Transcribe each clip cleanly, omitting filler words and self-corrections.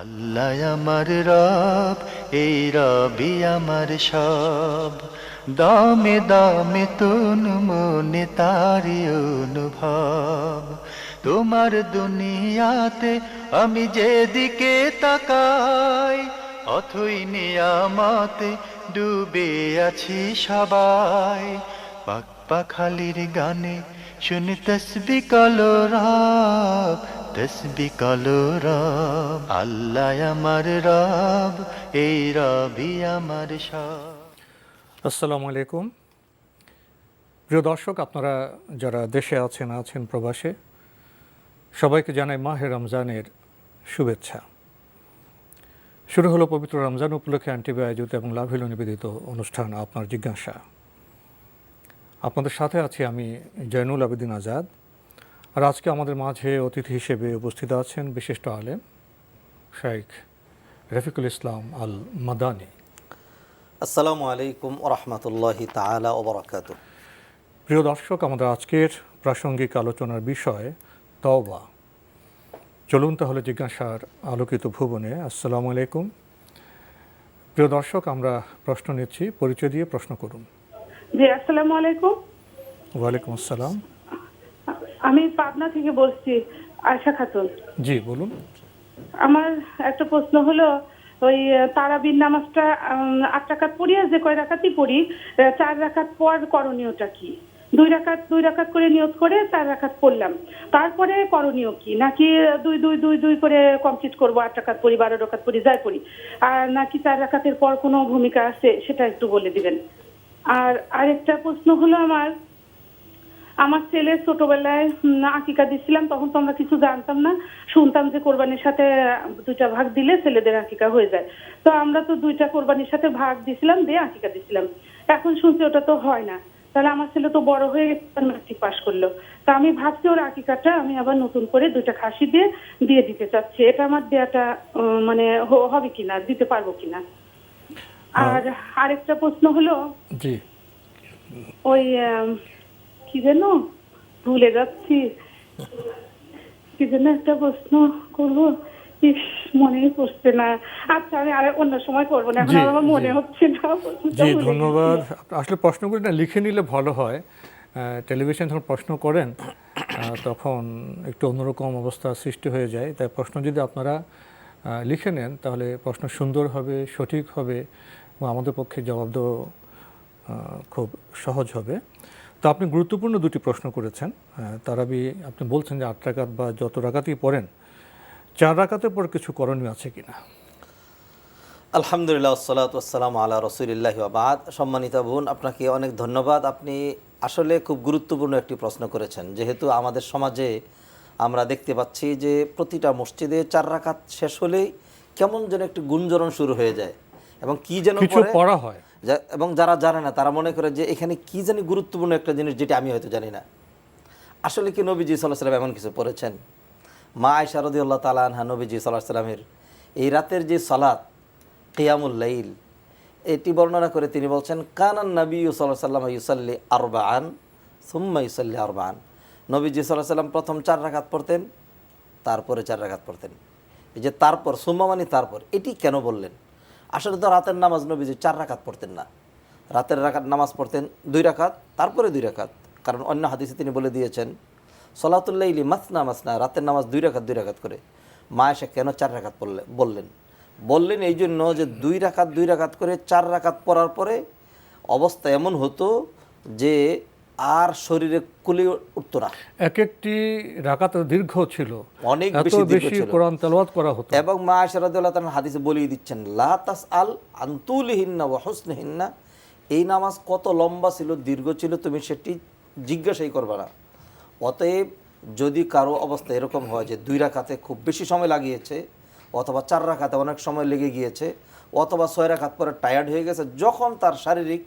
আল্লাহ আমার রব, এই রবি আমার সব। দামে দামে তুন মনে তারি অনুভব। তোমার দুনিয়াতে আমি যেদিকে তাকাই, অথই নিয়ামতে ডুবে আছি সবাই। পাক পাখালির গানে শুনি তসবি কলো রব, তসবি কলো রব। আল্লাহ আমার রব, এই রবি আমার সব। আসসালামু আলাইকুম প্রিয় দর্শক, আপনারা যারা দেশে আছেন প্রবাসে, সবাইকে জানাই মাহে রমজানের শুভেচ্ছা। শুরু হলো পবিত্র রমজান উপলক্ষে আনটিভি আয়োজিত এবং লাভিল নিবেদিত অনুষ্ঠান আপনার জিজ্ঞাসা। আপনাদের সাথে আছি আমি জয়নুল আবেদিন আজাদ। আর আজকে আমাদের মাঝে অতিথি হিসেবে উপস্থিত আছেন বিশিষ্ট আলেম শেখ রফিকুল ইসলাম আল মাদানী। আসসালামু আলাইকুম ওরহমতুল্লাহি তাআলা ওয়া বারাকাতুহু। প্রিয় দর্শক, আমাদের আজকের প্রাসঙ্গিক আলোচনার বিষয় তওবা। চলুন তাহলে জিজ্ঞাসার আলোকিত ভুবনে। আসসালামু আলাইকুম প্রিয় দর্শক, আমরা প্রশ্ন নিচ্ছি, পরিচয় দিয়ে প্রশ্ন করুন। জি, আসসালামু আলাইকুম। ওয়ালাইকুম আসসালাম। আমি পাবনা থেকে বলছি, আয়শা খাতুন। জি বলুন। আমার একটা প্রশ্ন হলো, ওই তারাবির নামাজটা 8 রাকাত পড়ি, আর যে কয় রাকাতই পড়ি, 4 রাকাত পর করণীয়টা কি? 2 রাকাত করে নিয়ত করে 4 রাকাত পড়লাম, তারপরে করণীয় কি? নাকি 2 করে কমপ্লিট করবো? 8 রাকাত পড়ি, 12 রাকাত পড়ি, যাই পড়ি, আর নাকি 4 রাকাতের পর কোনো ভূমিকা আছে? সেটা একটু বলে দিবেন। আর আরেকটা প্রশ্ন হলো, আমার ছেলে ছোটবেলায় আকিকা দিছিলাম, তখন তো আমরা কিছু জানতাম না, শুনতাম যে কোরবানির সাথে 2টা ভাগ দিলে ছেলেদের আকিকা হয়ে যায়। তো আমরা তো 2টা কোরবানির সাথে ভাগ দিছিলাম, দিয়ে আকিকা দিছিলাম। এখন শুনছি ওটা তো হয় না। তাহলে আমার ছেলে তো বড় হয়ে ম্যাট্রিক পাস করলো, তা আমি ভাবছি ওর আকিকাটা আমি আবার নতুন করে 2টা খাসি দিয়ে দিতে চাচ্ছি। এটা আমার দেয়াটা মানে হবে কিনা, দিতে পারবো কিনা? আর আরেকটা প্রশ্ন হলো, জি ওই কি যেন ভুলে যাচ্ছি, কি যেন একটা প্রশ্ন করবো, মনেই পড়ছে না। আচ্ছা, আমি আর অন্য সময় করবো না, এখন আমার মনে হচ্ছে না। জি ধন্যবাদ। আসলে প্রশ্নগুলো না লিখে নিলে ভালো হয়। টেলিভিশন যখন প্রশ্ন করেন তখন একটু অন্যরকম অবস্থা সৃষ্টি হয়ে যায়। তাই প্রশ্ন যদি আপনারা লিখে নেন তাহলে প্রশ্ন সুন্দর হবে, সঠিক হবে এবং আমাদের পক্ষে জবাব দেওয়া খুব সহজ হবে। তো আপনি গুরুত্বপূর্ণ 2টি প্রশ্ন করেছেন। তারাবি আপনি বলছেন যে 8 রাকাত বা যত রাকাতই পড়েন, 4 রাকাতের পর কিছু করণীয় আছে কিনা? আলহামদুলিল্লাহ, ওয়াসসালাতু ওয়াসসালামু আলা রাসূলিল্লাহি ওয়া বাদ। সম্মানিত বোন, আপনাকে অনেক ধন্যবাদ। আপনি আসলে খুব গুরুত্বপূর্ণ একটি প্রশ্ন করেছেন। যেহেতু আমাদের সমাজে আমরা দেখতে পাচ্ছি যে প্রতিটা মসজিদে 4 রাকাত শেষ হলেই কেমন যেন একটি গুঞ্জরণ শুরু হয়ে যায় এবং কি যেন কিছু পড়া হয়, এবং যারা জানে না তারা মনে করে যে এখানে কি জানি গুরুত্বপূর্ণ একটা জিনিস, যেটা আমি হয়তো জানি না। আসলে কি নবীজি সাল্লাল্লাহু আলাইহি ওয়াসাল্লাম এমন কিছু পড়েছেন? মা আয়েশা রাদিয়াল্লাহু তাআলা আনহা নবীজি সাল্লাল্লাহু আলাইহি ওয়াসাল্লামের এই রাতের যে সালাত কিয়ামুল লাইল, এটি বর্ণনা করে তিনি বলছেন, কানান নবী সাল্লাল্লাহু আলাইহি ওয়াসাল্লাম ইউসাল্লি আরবাআন সুম্মা ইউসাল্লি আরবাআন। নবীজি সাল্লাল্লাহু আলাইহি ওয়াসাল্লাম প্রথম 4 রাকাত পড়তেন, তারপরে 4 রাকাত পড়তেন। এই যে তারপর, সুম্মা মানে তারপর, এটি কেন বললেন? আসলে তো রাতের নামাজ নবীজি 4 রাকাত পড়তেন না। রাতের নামাজ পড়তেন 2 রাকাত, তারপরে 2 রাকাত। কারণ অন্য হাদিসে তিনি বলে দিয়েছেন, সলাতুল লাইলি মাসনা মাসনা, রাতের নামাজ 2 রাকাত করে। মা এসে কেন 4 রাকাত বললেন এই জন্য যে 2 রাকাত করে 4 রাকাত পড়ার পরে অবস্থা এমন হতো যে আর শরীরে কুলি উঠতো না। এক একটি রাকাত দীর্ঘ ছিল, অনেক বেশি কোরআন তেলাওয়াত করা হতো। এবং মা আয়েশা রাদিয়াল্লাহু তাআলা হাদিসে বলিয়ে দিচ্ছেন, লা তাসআল আন তুলিহিন্না ওয়া হুসনিহিন্না, এই নামাজ কত লম্বা ছিল, দীর্ঘ ছিল, তুমি সেটি জিজ্ঞাসাই করবে না। অতএব যদি কারো অবস্থা এরকম হয় যে 2 রাকাতে খুব বেশি সময় লাগিয়েছে, অথবা 4 রাকাতে অনেক সময় লেগে গিয়েছে, অথবা 6 রাকাত পরে টায়ার্ড হয়ে গেছে, যখন তার শারীরিক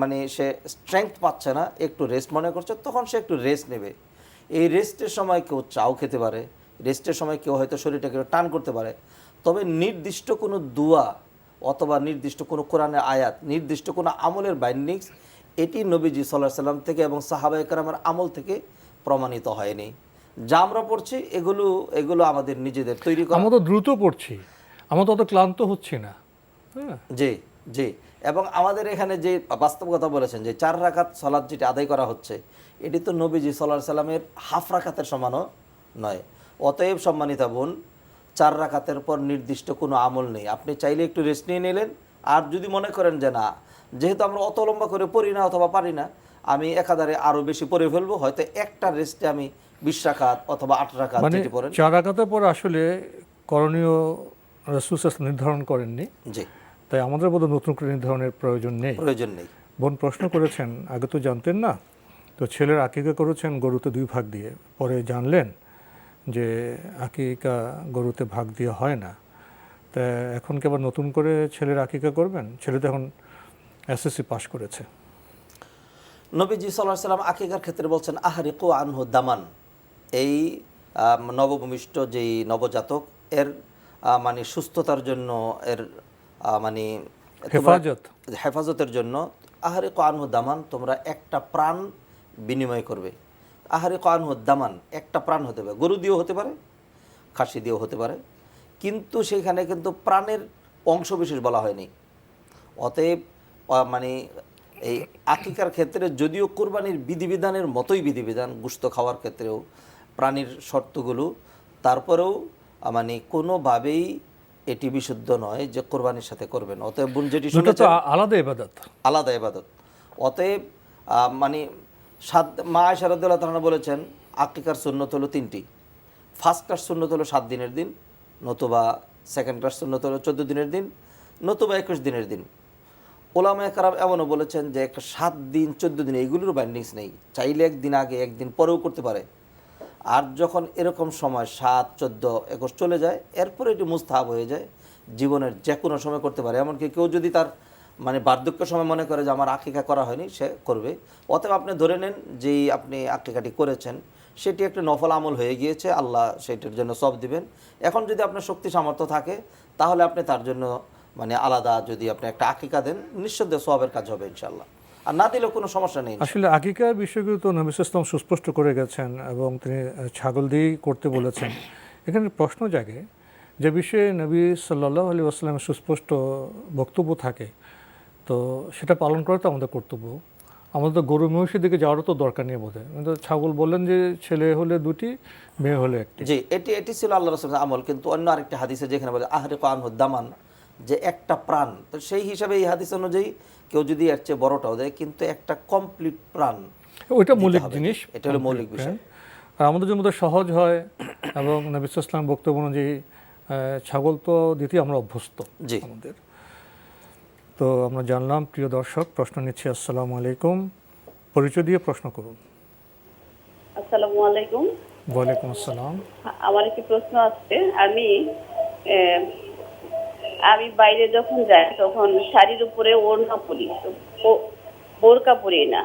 মানে সে স্ট্রেংথ পাচ্ছে না, একটু রেস্ট মনে করছে, তখন সে একটু রেস্ট নেবে। এই রেস্টের সময় কেউ চাও খেতে পারে, রেস্টের সময় কেউ হয়তো শরীরটাকে টান করতে পারে। তবে নির্দিষ্ট কোনো দোয়া অথবা নির্দিষ্ট কোনো কোরআনের আয়াত, নির্দিষ্ট কোনো আমলের বাইন্ডিংস, এটি নবীজি সাল্লাল্লাহু আলাইহি ওয়াসাল্লাম থেকে এবং সাহাবায়ে কেরামের আমল থেকে প্রমাণিত হয়নি। যা আমরা পড়ছি এগুলো এগুলো আমাদের নিজেদের তৈরি করা। আমরা তো দ্রুত পড়ছি, আমরা তো অত ক্লান্ত হচ্ছি না। হ্যাঁ, জি জি। এবং আমাদের এখানে যে বাস্তব কথা বলেছেন যে 4 রাকাত সালাত যেটা আদায় করা হচ্ছে, এটি তো নবীজি সাল্লাল্লাহু আলাইহি সাল্লামের হাফ রাকাতের সমানও নয়। অতএব সম্মানিতা বোন, 4 রাকাতের পর নির্দিষ্ট কোনো আমল নেই। আপনি চাইলে একটু রেস্ট নিয়ে নিলেন, আর যদি মনে করেন যে না, যেহেতু আমরা অত লম্বা করে পড়ি না অথবা পারি না, আমি একাধারে আরও বেশি পড়ে ফেলবো, হয়তো একটা রেস্টে আমি 20 রাকাত অথবা 8 রাকাত মানে যেটি পড়েন। 4 রাকাতের পর আসলে করণীয় রাসূল সাল্লাল্লাহু আলাইহি ওয়াসাল্লাম নির্ধারণ করেননি, জি, তাই আমাদের বোধহয় নতুন করে নির্ধারণের প্রয়োজন নেই। প্রয়োজন নেই। বোন প্রশ্ন করেছেন, আগে তো জানতেন না, তো ছেলের আকিকা করেছেন গরুতে 2 ভাগ দিয়ে, পরে জানলেন যে আকিকা গরুতে ভাগ দিয়ে হয় না, তা এখন কি আবার নতুন করে ছেলের আকিকা করবেন? ছেলে তো এখন এসএসসি পাস করেছে। নবীজি সাল্লাল্লাহু আলাইহি সাল্লাম আকিকার ক্ষেত্রে বলছেন আহরিকু আনহু দামান। এই নবভূমিষ্ঠ যেই নবজাতক এর মানে সুস্থতার জন্য, এর মানে হেফাজতের জন্য আহরিকু আনহু দামান, তোমরা একটা প্রাণ বিনিময় করবে। আহরিকু আনহু দামান, একটা প্রাণ হতে পারে, গরু দিয়েও হতে পারে, খাসি দিয়েও হতে পারে, কিন্তু সেখানে কিন্তু প্রাণের অংশবিশেষ বলা হয়নি। অতএব মানে এই আকিকার ক্ষেত্রে যদিও কোরবানির বিধিবিধানের মতোই বিধিবিধান, গোশত খাওয়ার ক্ষেত্রেও প্রাণীর শর্তগুলো, তারপরেও মানে কোনোভাবেই এটি বিশুদ্ধ নয় যে কোরবানির সাথে করবেন। অতএব বোন যেটি শুনেছেন আলাদা ইবাদত, আলাদা ইবাদত। অতএব মানে মা আয়েশা রাদিয়াল্লাহু তাআলা বলেছেন আকিকার সুন্নত হলো 3টি। ফার্স্ট ক্লাস সুন্নত হলো 7 দিনের দিন, নতুবা সেকেন্ড ক্লাস সুন্নত হলো 14 দিনের দিন, নতুবা 21 দিনের দিন। ওলামায়ে কেরাম এমনও বলেছেন যে 7 দিন 14 দিন এইগুলোর বাইন্ডিংস নেই, চাইলে একদিন আগে একদিন পরেও করতে পারে। আর যখন এরকম সময় 7, 14, 21 চলে যায়, এরপরে এটি মুস্তাহাব হয়ে যায়, জীবনের যে কোনো সময় করতে পারে। এমনকি কেউ যদি তার মানে বার্ধক্যের সময় মনে করে যে আমার আকিকা করা হয়নি, সে করবে। অতএব আপনি ধরে নেন যেই আপনি আকিকাটি করেছেন সেটি একটা নফল আমল হয়ে গিয়েছে, আল্লাহ সেটার জন্য সওয়াব দিবেন। এখন যদি আপনার শক্তি সামর্থ্য থাকে তাহলে আপনি তার জন্য মানে আলাদা যদি আপনি একটা আকিকা দেন, নিঃসন্দেহে সওয়াবের কাজ হবে ইনশাআল্লাহ। আর না দিলেও কোনো সমস্যা নেই। আসলে আকিকার বিষয়গুলো তো নবী সাল্লাল্লাহু আলাইহি ওয়াসাল্লাম সুস্পষ্ট করে গেছেন এবং তিনি ছাগল দিয়েই করতে বলেছেন। এখানে প্রশ্ন জাগে যে বিষয়ে নবী সাল্লাল্লাহু আলাইহি ওয়াসাল্লামের সুস্পষ্ট বক্তব্য থাকে, তো সেটা পালন করা তো আমাদের কর্তব্য। আমাদের তো গরু মহিষের দিকে যাওয়ারও তো দরকার নেই বোধহয়। কিন্তু ছাগল বললেন যে ছেলে হলে 2টি, মেয়ে হলে 1টি। জি, এটি ছিল আল্লাহ রাসূলের আমল। কিন্তু অন্য আরেকটি হাদিসে যেখানে বলে আহরিকু আনহু দামান, যে একটা প্রাণ, তো সেই হিসাবে এই হাদিস অনুযায়ী কেউ যদি এর চেয়ে বড়টাও দেয়, কিন্তু একটা কমপ্লিট প্রাণ, ওইটা মৌলিক জিনিস, এটা হলো মৌলিক বিষয়। আর আমাদের জন্য তো সহজ হয় এবং নবী সাল্লাল্লাহু আলাইহি ওয়াসাল্লাম বক্তব্য অনুযায়ী ছাগল তো দিতে আমরা অভ্যস্ত জি। আমাদের। তো আমরা জানলাম। প্রিয় দর্শক, প্রশ্ন নিচ্ছি। আসসালামু আলাইকুম, পরিচয় দিয়ে প্রশ্ন করুন। আসসালামু আলাইকুম। ওয়ালাইকুম আসসালাম। আমার একটি প্রশ্ন আছে। আমি বাইরে যখন যাই তখন শাড়ির উপরে ওড়না পরি, তো বোরকা পরি না।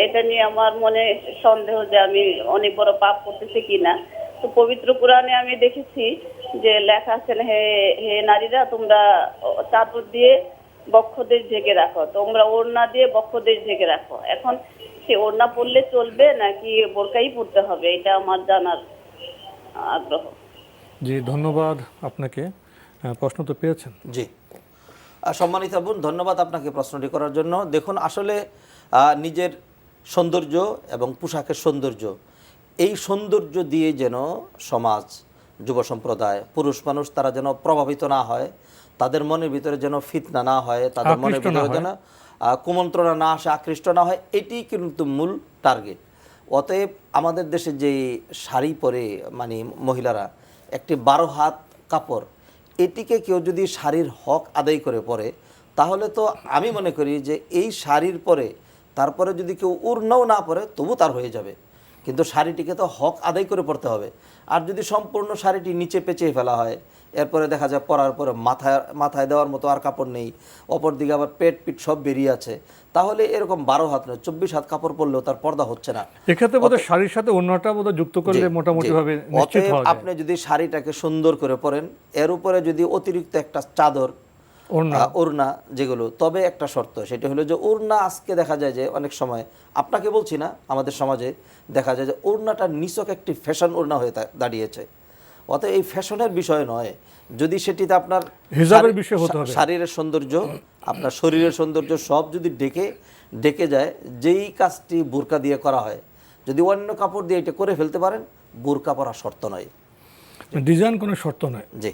এটা নিয়ে আমার মনে সন্দেহ যে আমি অনেক বড় পাপ করতেছি কিনা। তো পবিত্র কোরআনে আমি দেখেছি যে লেখা আছে, হে হে নারীরা, তোমরা চাদর দিয়ে বক্ষদেশ ঢেকে রাখো, তোমরা ওড়না দিয়ে বক্ষদেশ ঢেকে রাখো। এখন সে ওড়না পরলে চলবে নাকি বোরকাই পরতে হবে, এটা আমার জানার আগ্রহ। জি, ধন্যবাদ আপনাকে। প্রশ্ন তো পেয়েছেন। জি, সম্মানিত বোন, ধন্যবাদ আপনাকে প্রশ্নটি করার জন্য। দেখুন, আসলে নিজের সৌন্দর্য এবং পোশাকের সৌন্দর্য, এই সৌন্দর্য দিয়ে যেন সমাজ, যুব সম্প্রদায়, পুরুষ মানুষ তারা যেন প্রভাবিত না হয়, তাদের মনের ভিতরে যেন ফিতনা না হয়, তাদের মনের ভিতরে যেন কুমন্ত্রণা না আসে, আকৃষ্ট না হয়, এটি কিন্তু মূল টার্গেট। অতএব আমাদের দেশে যে শাড়ি পরে মানে মহিলারা, একটি 12 হাত কাপড়, এটিকে কেউ যদি শাড়ির হক আদায় করে পরে, তাহলে তো আমি মনে করি যে এই শাড়ির পরে তারপরে যদি কেউ ওড়নাও না পরে তবু তার হয়ে যাবে, কিন্তু শাড়িটিকে তো হক আদায় করে পড়তে হবে। আর যদি সম্পূর্ণ শাড়িটি নিচে পেঁচিয়ে ফেলা হয়, এরপরে দেখা যায় পরার পরে মাথায় দেওয়ার মতো আর কাপড় নেই, অপরদিকে আবার পেট পিঠ সব বেরিয়ে আছে, তাহলে এরকম 12 হাত নয় 24 হাত কাপড় পরলেও তার পর্দা হচ্ছে না। এক্ষেত্রে বোধহয় শাড়ির সাথে ওড়নাটা বোধহয় যুক্ত করলে মোটামুটি ভাবে নিশ্চিত হওয়া যায়। আপনি যদি শাড়িটাকে সুন্দর করে পরেন, এর উপরে যদি অতিরিক্ত একটা চাদর ওড়না যেগুলো, তবে একটা শর্ত, সেটা হলো যে ওড়না আজকে দেখা যায় যে অনেক সময়, আপনাকে বলছি না, আমাদের সমাজে দেখা যায় যে ওড়নাটা নিছক একটি ফ্যাশন ওড়না হয়ে দাঁড়িয়েছে। অতএব এই ফ্যাশনের বিষয় নয়, যদি সেটিতে আপনার হিজাবের বিষয় হতে হবে। শারীরের সৌন্দর্য, আপনার শরীরের সৌন্দর্য সব যদি ডেকে যায়, যেই কাজটি বোরকা দিয়ে করা হয়, যদি অন্য কাপড় দিয়ে এটা করে ফেলতে পারেন, বোরকা পরা শর্ত নয়। ডিজাইন কোনো শর্ত নয়। জি,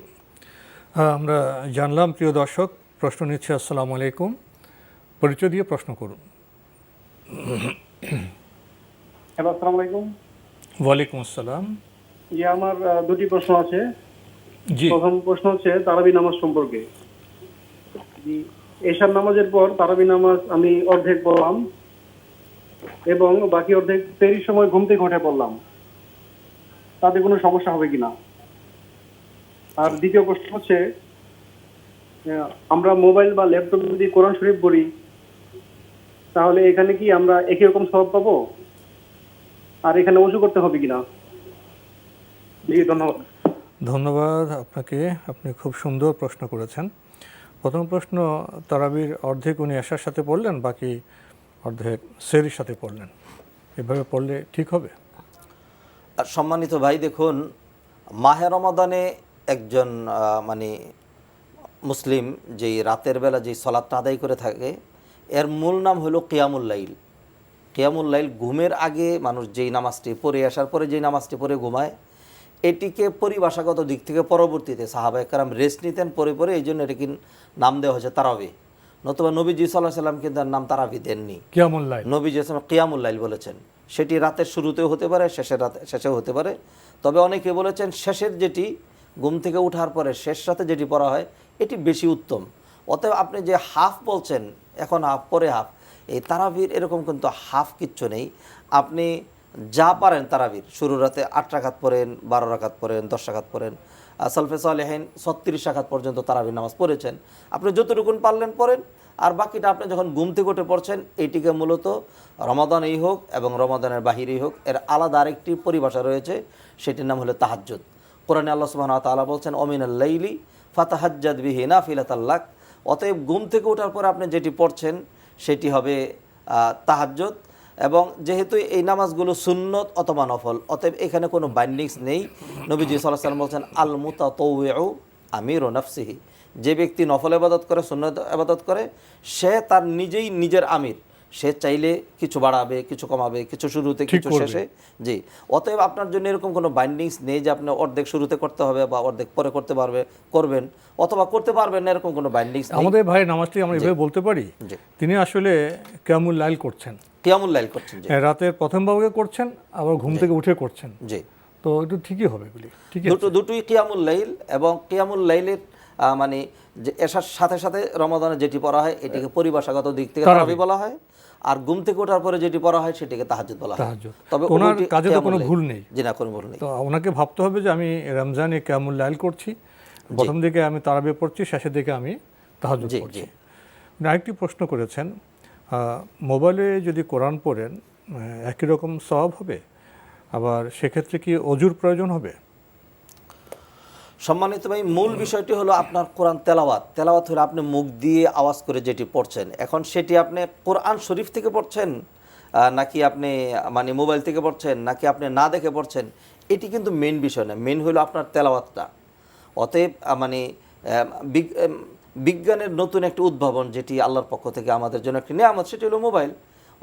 আমরা জানলাম। প্রিয় দর্শক, প্রশ্ন নিচ্ছে। আসসালামু আলাইকুম, পরিচয় দিয়ে প্রশ্ন করুন। হ্যালো, আসসালামু আলাইকুম। ওয়ালাইকুম আসসালাম। জি, আমার দুটি প্রশ্ন আছে। জি, প্রথম প্রশ্ন হচ্ছে তারাবি নামাজ সম্পর্কে। জি, এশার নামাজের পর তারাবি নামাজ আমি অর্ধেক পড়লাম এবং বাকি অর্ধেক দেরির সময় ঘুম থেকে উঠে পড়লাম, তাতে কোনো সমস্যা হবে কিনা? আর দ্বিতীয় প্রশ্ন হচ্ছে, আমরা মোবাইল বা ল্যাপটপে যদি কোরআন শরীফ পড়ি, তাহলে এখানে কি আমরা একই রকম সওয়াব পাবো? আর এখানে ওযু করতে হবে কিনা? জি, ধন্যবাদ। ধন্যবাদ আপনাকে। আপনি খুব সুন্দর প্রশ্ন করেছেন। প্রথম প্রশ্ন, তারাবির অর্ধেক উনি এশার সাথে পড়লেন, বাকি অর্ধেক সেহরির সাথে পড়লেন, এভাবে পড়লে ঠিক হবে? আর সম্মানিত ভাই, দেখুন, মাহে রমাদানে একজন মানে মুসলিম যেই রাতের বেলা যেই সলাতটা আদায় করে থাকে, এর মূল নাম হলো কিয়ামুল লাইল। কিয়ামুল লাইল, ঘুমের আগে মানুষ যেই নামাজটি পড়ে আসার পরে যেই নামাজটি পড়ে ঘুমায়, এটিকে পরিভাষাগত দিক থেকে পরবর্তীতে সাহাবায়ে কেরাম রেস্ট নিতেন পরে, এই জন্য এটিকে নাম দেওয়া হয়েছে তারাবি। নতুবা নবীজি সাল্লাল্লাহু আলাইহি সাল্লাম কিন্তু তার নাম তারাবি দেননি, কিয়ামুল লাইল। নবীজি কিয়ামুল লাইল বলেছেন। সেটি রাতের শুরুতেও হতে পারে, শেষেও হতে পারে। তবে অনেকে বলেছেন শেষের যেটি, ঘুম থেকে ওঠার পরে শেষ রাতে যেটি পড়া হয়, এটি বেশি উত্তম। অতএব আপনি যে হাফ বলছেন, এখন হাফ পরে হাফ, এই তারাবির এরকম কিন্তু হাফ কিচ্ছু নেই। আপনি যা পারেন তারাবির, শুরু রাতে 8 রাকাত পড়েন, 12 রাকাত পড়েন, 10 রাকাত পড়েন, সালফে সালেহিন 36 রাকাত পর্যন্ত তারাবির নামাজ পড়েছেন, আপনি যতটুকুন পারলেন পড়েন। আর বাকিটা আপনি যখন ঘুম থেকে উঠে পড়ছেন, এইটিকে মূলত রমাদানেই হোক এবং রমাদানের বাহিরেই হোক, এর আলাদা আরেকটি পরিভাষা রয়েছে, সেটির নাম হলো তাহাজ্জুদ। কোরআনে আল্লাহ সুবহানাহু ওয়া তাআলা বলছেন, অমিনাল লাইলি ফাতাহাজ্জাদ বিহি নাফিলাতাল লাক। অতএব ঘুম থেকে ওঠার পর আপনি যেটি পড়ছেন সেটি হবে তাহাজ্জুদ। এবং যেহেতু এই নামাজগুলো সুন্নত অথবা নফল, অতএব এখানে কোনো বাইন্ডিংস নেই। নবীজি সাল্লাল্লাহু আলাইহি ওয়াসাল্লাম বলছেন, আল মুতাতাওয়িউ আমিরু নাফসিহি, যে ব্যক্তি নফল ইবাদত করে, সুন্নত ইবাদত করে, সে তার নিজেই নিজের আমির। সে চাইলে কিছু বাড়াবে, কিছু কমাবে, কিছু শুরুতে, কিছু শেষে। জি, অতএব আপনার জন্য এরকম কোনো বাইন্ডিংস নেই যে আপনি অর্ধেক শুরুতে করতে হবে বা অর্ধেক পরে করবেন অথবা করতে পারবেন না, এরকম কোনো বাইন্ডিংস নেই। আমাদের ভাই নামাজটি আমরা এভাবে বলতে পারি, তিনি আসলে কিয়ামুল লাইল করছেন, কিয়ামুল লাইল করছেন, রাতের প্রথম ভাগে করছেন, আবার ঘুম থেকে উঠে করছেন। জি, তো একটু ঠিকই হবে বলি। ঠিক আছে, দুটোই কিয়ামুল লাইল। এবং কিয়ামুল লাইলের মানে যে এসার সাথে সাথে রমাদানে যেটি পড়া হয়, এটিকে পরিভাষাগত দিক থেকে তারাবি বলা হয়। আর ঘুম থেকে ওঠার পরে যেটি পড়া হয়, সেটিকে তাহাজ্জুদ বলা হয়। তবে ওনার কাজে তো কোনো ভুল নেই। জি না, কোনো ভুল নেই। তো ওনাকে ভাবতে হবে যে আমি রমজানে কিয়ামুল লাইল করছি, প্রথম দিকে আমি তারাবি পড়ছি, শেষের দিকে আমি তাহাজ্জুদ পড়ছি। আরেকটি প্রশ্ন করেছেন, মোবাইলে যদি কোরআন পড়েন একই রকম সওয়াব হবে? আবার সেক্ষেত্রে কি অজুর প্রয়োজন হবে? সম্মানিত ভাই, মূল বিষয়টি হলো আপনার কোরআন তেলাওয়াত হলো আপনি মুখ দিয়ে আওয়াজ করে যেটি পড়ছেন। এখন সেটি আপনি কোরআন শরীফ থেকে পড়ছেন, নাকি আপনি মানে মোবাইল থেকে পড়ছেন, নাকি আপনি না দেখে পড়ছেন, এটি কিন্তু মেন বিষয় না। মেন হলো আপনার তেলাওয়াতটা। অতএব মানে বিজ্ঞানের নতুন একটি উদ্ভাবন, যেটি আল্লাহর পক্ষ থেকে আমাদের জন্য একটি নিয়ামত, সেটি হলো মোবাইল।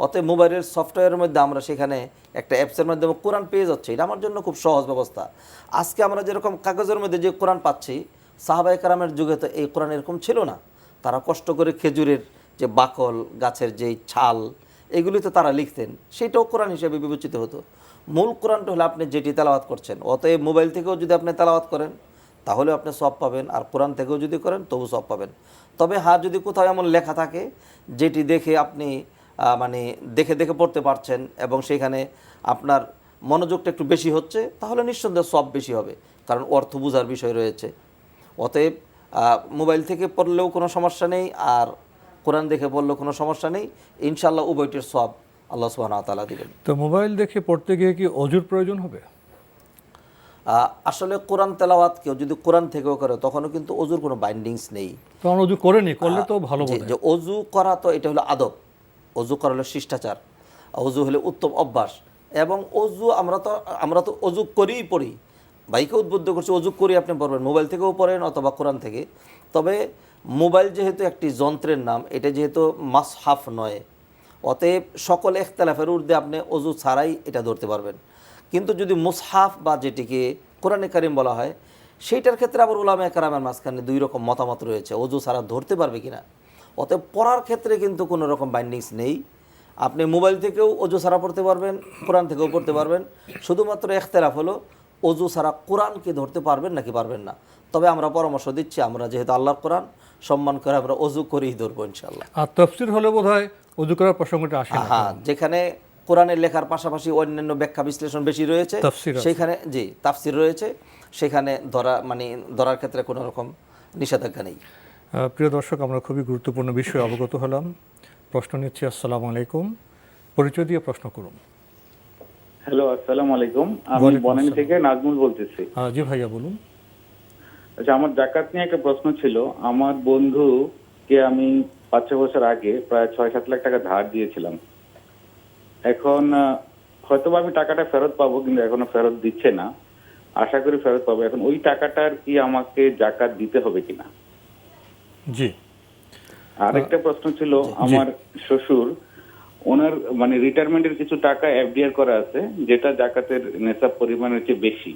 অতএব মোবাইলের সফটওয়্যারের মধ্যে আমরা সেখানে একটা অ্যাপসের মাধ্যমে কোরআন পেয়ে যাচ্ছি। এটা আমার জন্য খুব সহজ ব্যবস্থা। আজকে আমরা যেরকম কাগজের মধ্যে যে কোরআন পাচ্ছি, সাহাবায়ে কেরামের যুগে তো এই কোরআন এরকম ছিল না। তারা কষ্ট করে খেজুরের যে বাকল, গাছের যেই ছাল, এগুলিতে তারা লিখতেন, সেটাও কোরআন হিসেবে বিবেচিত হতো। মূল কোরআনটা হলো আপনি যেটি তেলাওয়াত করছেন। অতএব মোবাইল থেকেও যদি আপনি তেলাওয়াত করেন, তাহলে আপনি সওয়াব পাবেন, আর কোরআন থেকেও যদি করেন তবু সওয়াব পাবেন। তবে হ্যাঁ, যদি কোথাও এমন লেখা থাকে যেটি দেখে আপনি মানে দেখে দেখে পড়তে পারছেন এবং সেখানে আপনার মনোযোগটা একটু বেশি হচ্ছে, তাহলে নিঃসন্দেহে সওয়াব বেশি হবে, কারণ অর্থ বোঝার বিষয় রয়েছে। অতএব মোবাইল থেকে পড়লেও কোনো সমস্যা নেই, আর কোরআন দেখে পড়লেও কোনো সমস্যা নেই। ইনশাআল্লাহ উভয়টির সওয়াব আল্লাহ সুবহানাহু ওয়া তাআলা দিবেন। তো মোবাইল দেখে পড়তে গিয়ে কি অজুর প্রয়োজন হবে? আসলে কোরআন তেলাওয়াত কেউ যদি কোরআন থেকেও করে তখনও কিন্তু অজুর কোনো বাইন্ডিংস নেই। তখন অজু করেনি, করলে তো ভালো জি, বোধ যে অজু করা তো এটা হলো আদব, অজু করা হলো শিষ্টাচার, অজু হলো উত্তম অভ্যাস। এবং অজু আমরা তো অজু করেই পড়ি, ভাইকে উদ্বুদ্ধ করছি অজু করি আপনি পড়বেন, মোবাইল থেকেও পড়েন অথবা কোরআন থেকে। তবে মোবাইল যেহেতু একটি যন্ত্রের নাম, এটা যেহেতু মাসহাফ নয়, অতএব সকল ইখতিলাফের ঊর্ধ্বে আপনি অজু ছাড়াই এটা ধরতে পারবেন। কিন্তু যদি মুসহাফ বা যেটিকে কোরআনে কারিম বলা হয়, সেইটার ক্ষেত্রে আবার উলামায়ে কেরামের মাঝখানে দুই রকম মতামত রয়েছে, অজু ছাড়া ধরতে পারবে কিনা। অতএব পড়ার ক্ষেত্রে কিন্তু কোনো রকম বাইন্ডিংস নেই, আপনি মোবাইল থেকেও অজু ছাড়া পড়তে পারবেন, কোরআন থেকেও পড়তে পারবেন। শুধুমাত্র ইখতিলাফ হলো অজু ছাড়া কোরআনকে ধরতে পারবেন নাকি পারবেন না। তবে আমরা পরামর্শ দিচ্ছি, আমরা যেহেতু আল্লাহর কোরআন সম্মান করে আমরা অজু করেই ধরবো ইনশাআল্লাহ। আর তাফসীর হলে বোধহয় অজু করার প্রসঙ্গটা আসে না। হ্যাঁ, যেখানে কোরআনের লেখার পাশাপাশি অন্যান্য ব্যাখ্যা বিশ্লেষণ বেশি রয়েছে, তাফসীর আছে। সেখানে জি তাফসীর রয়েছে, সেখানে ধরার ক্ষেত্রে কোনো রকম নিষেধাজ্ঞা নেই। প্রিয় দর্শক, আমরা খুবই গুরুত্বপূর্ণ বিষয়ে অবগত হলাম। প্রশ্ন নিচ্ছি। আসসালামু আলাইকুম, পরিচয় দিয়ে প্রশ্ন করুন। হ্যালো, আসসালামু আলাইকুম। আমি ওয়ালাইকুম বনানী আসসালাম। থেকে নাজমুল বলতেছি। জি ভাইয়া বলুন। আচ্ছা, আমার জাকাত নিয়ে একটা প্রশ্ন ছিল। আমার বন্ধুকে আমি 5-6 বছর আগে প্রায় 6-7 লাখ টাকা ধার দিয়েছিলাম। এখন হয়তোবা আমি টাকাটা ফেরত পাবো, কিন্তু এখনো ফেরত দিচ্ছে না। আশা করি ফেরত পাবো। এখন ওই টাকাটার কি আমাকে জাকাত দিতে হবে কিনা? জি, আরেকটা প্রশ্ন ছিল, আমার শ্বশুর, ওনার মানে রিটায়ারমেন্টের কিছু টাকা এফডিআর করা আছে, যেটা জাকাতের নেশাব পরিমাণের চেয়ে বেশি।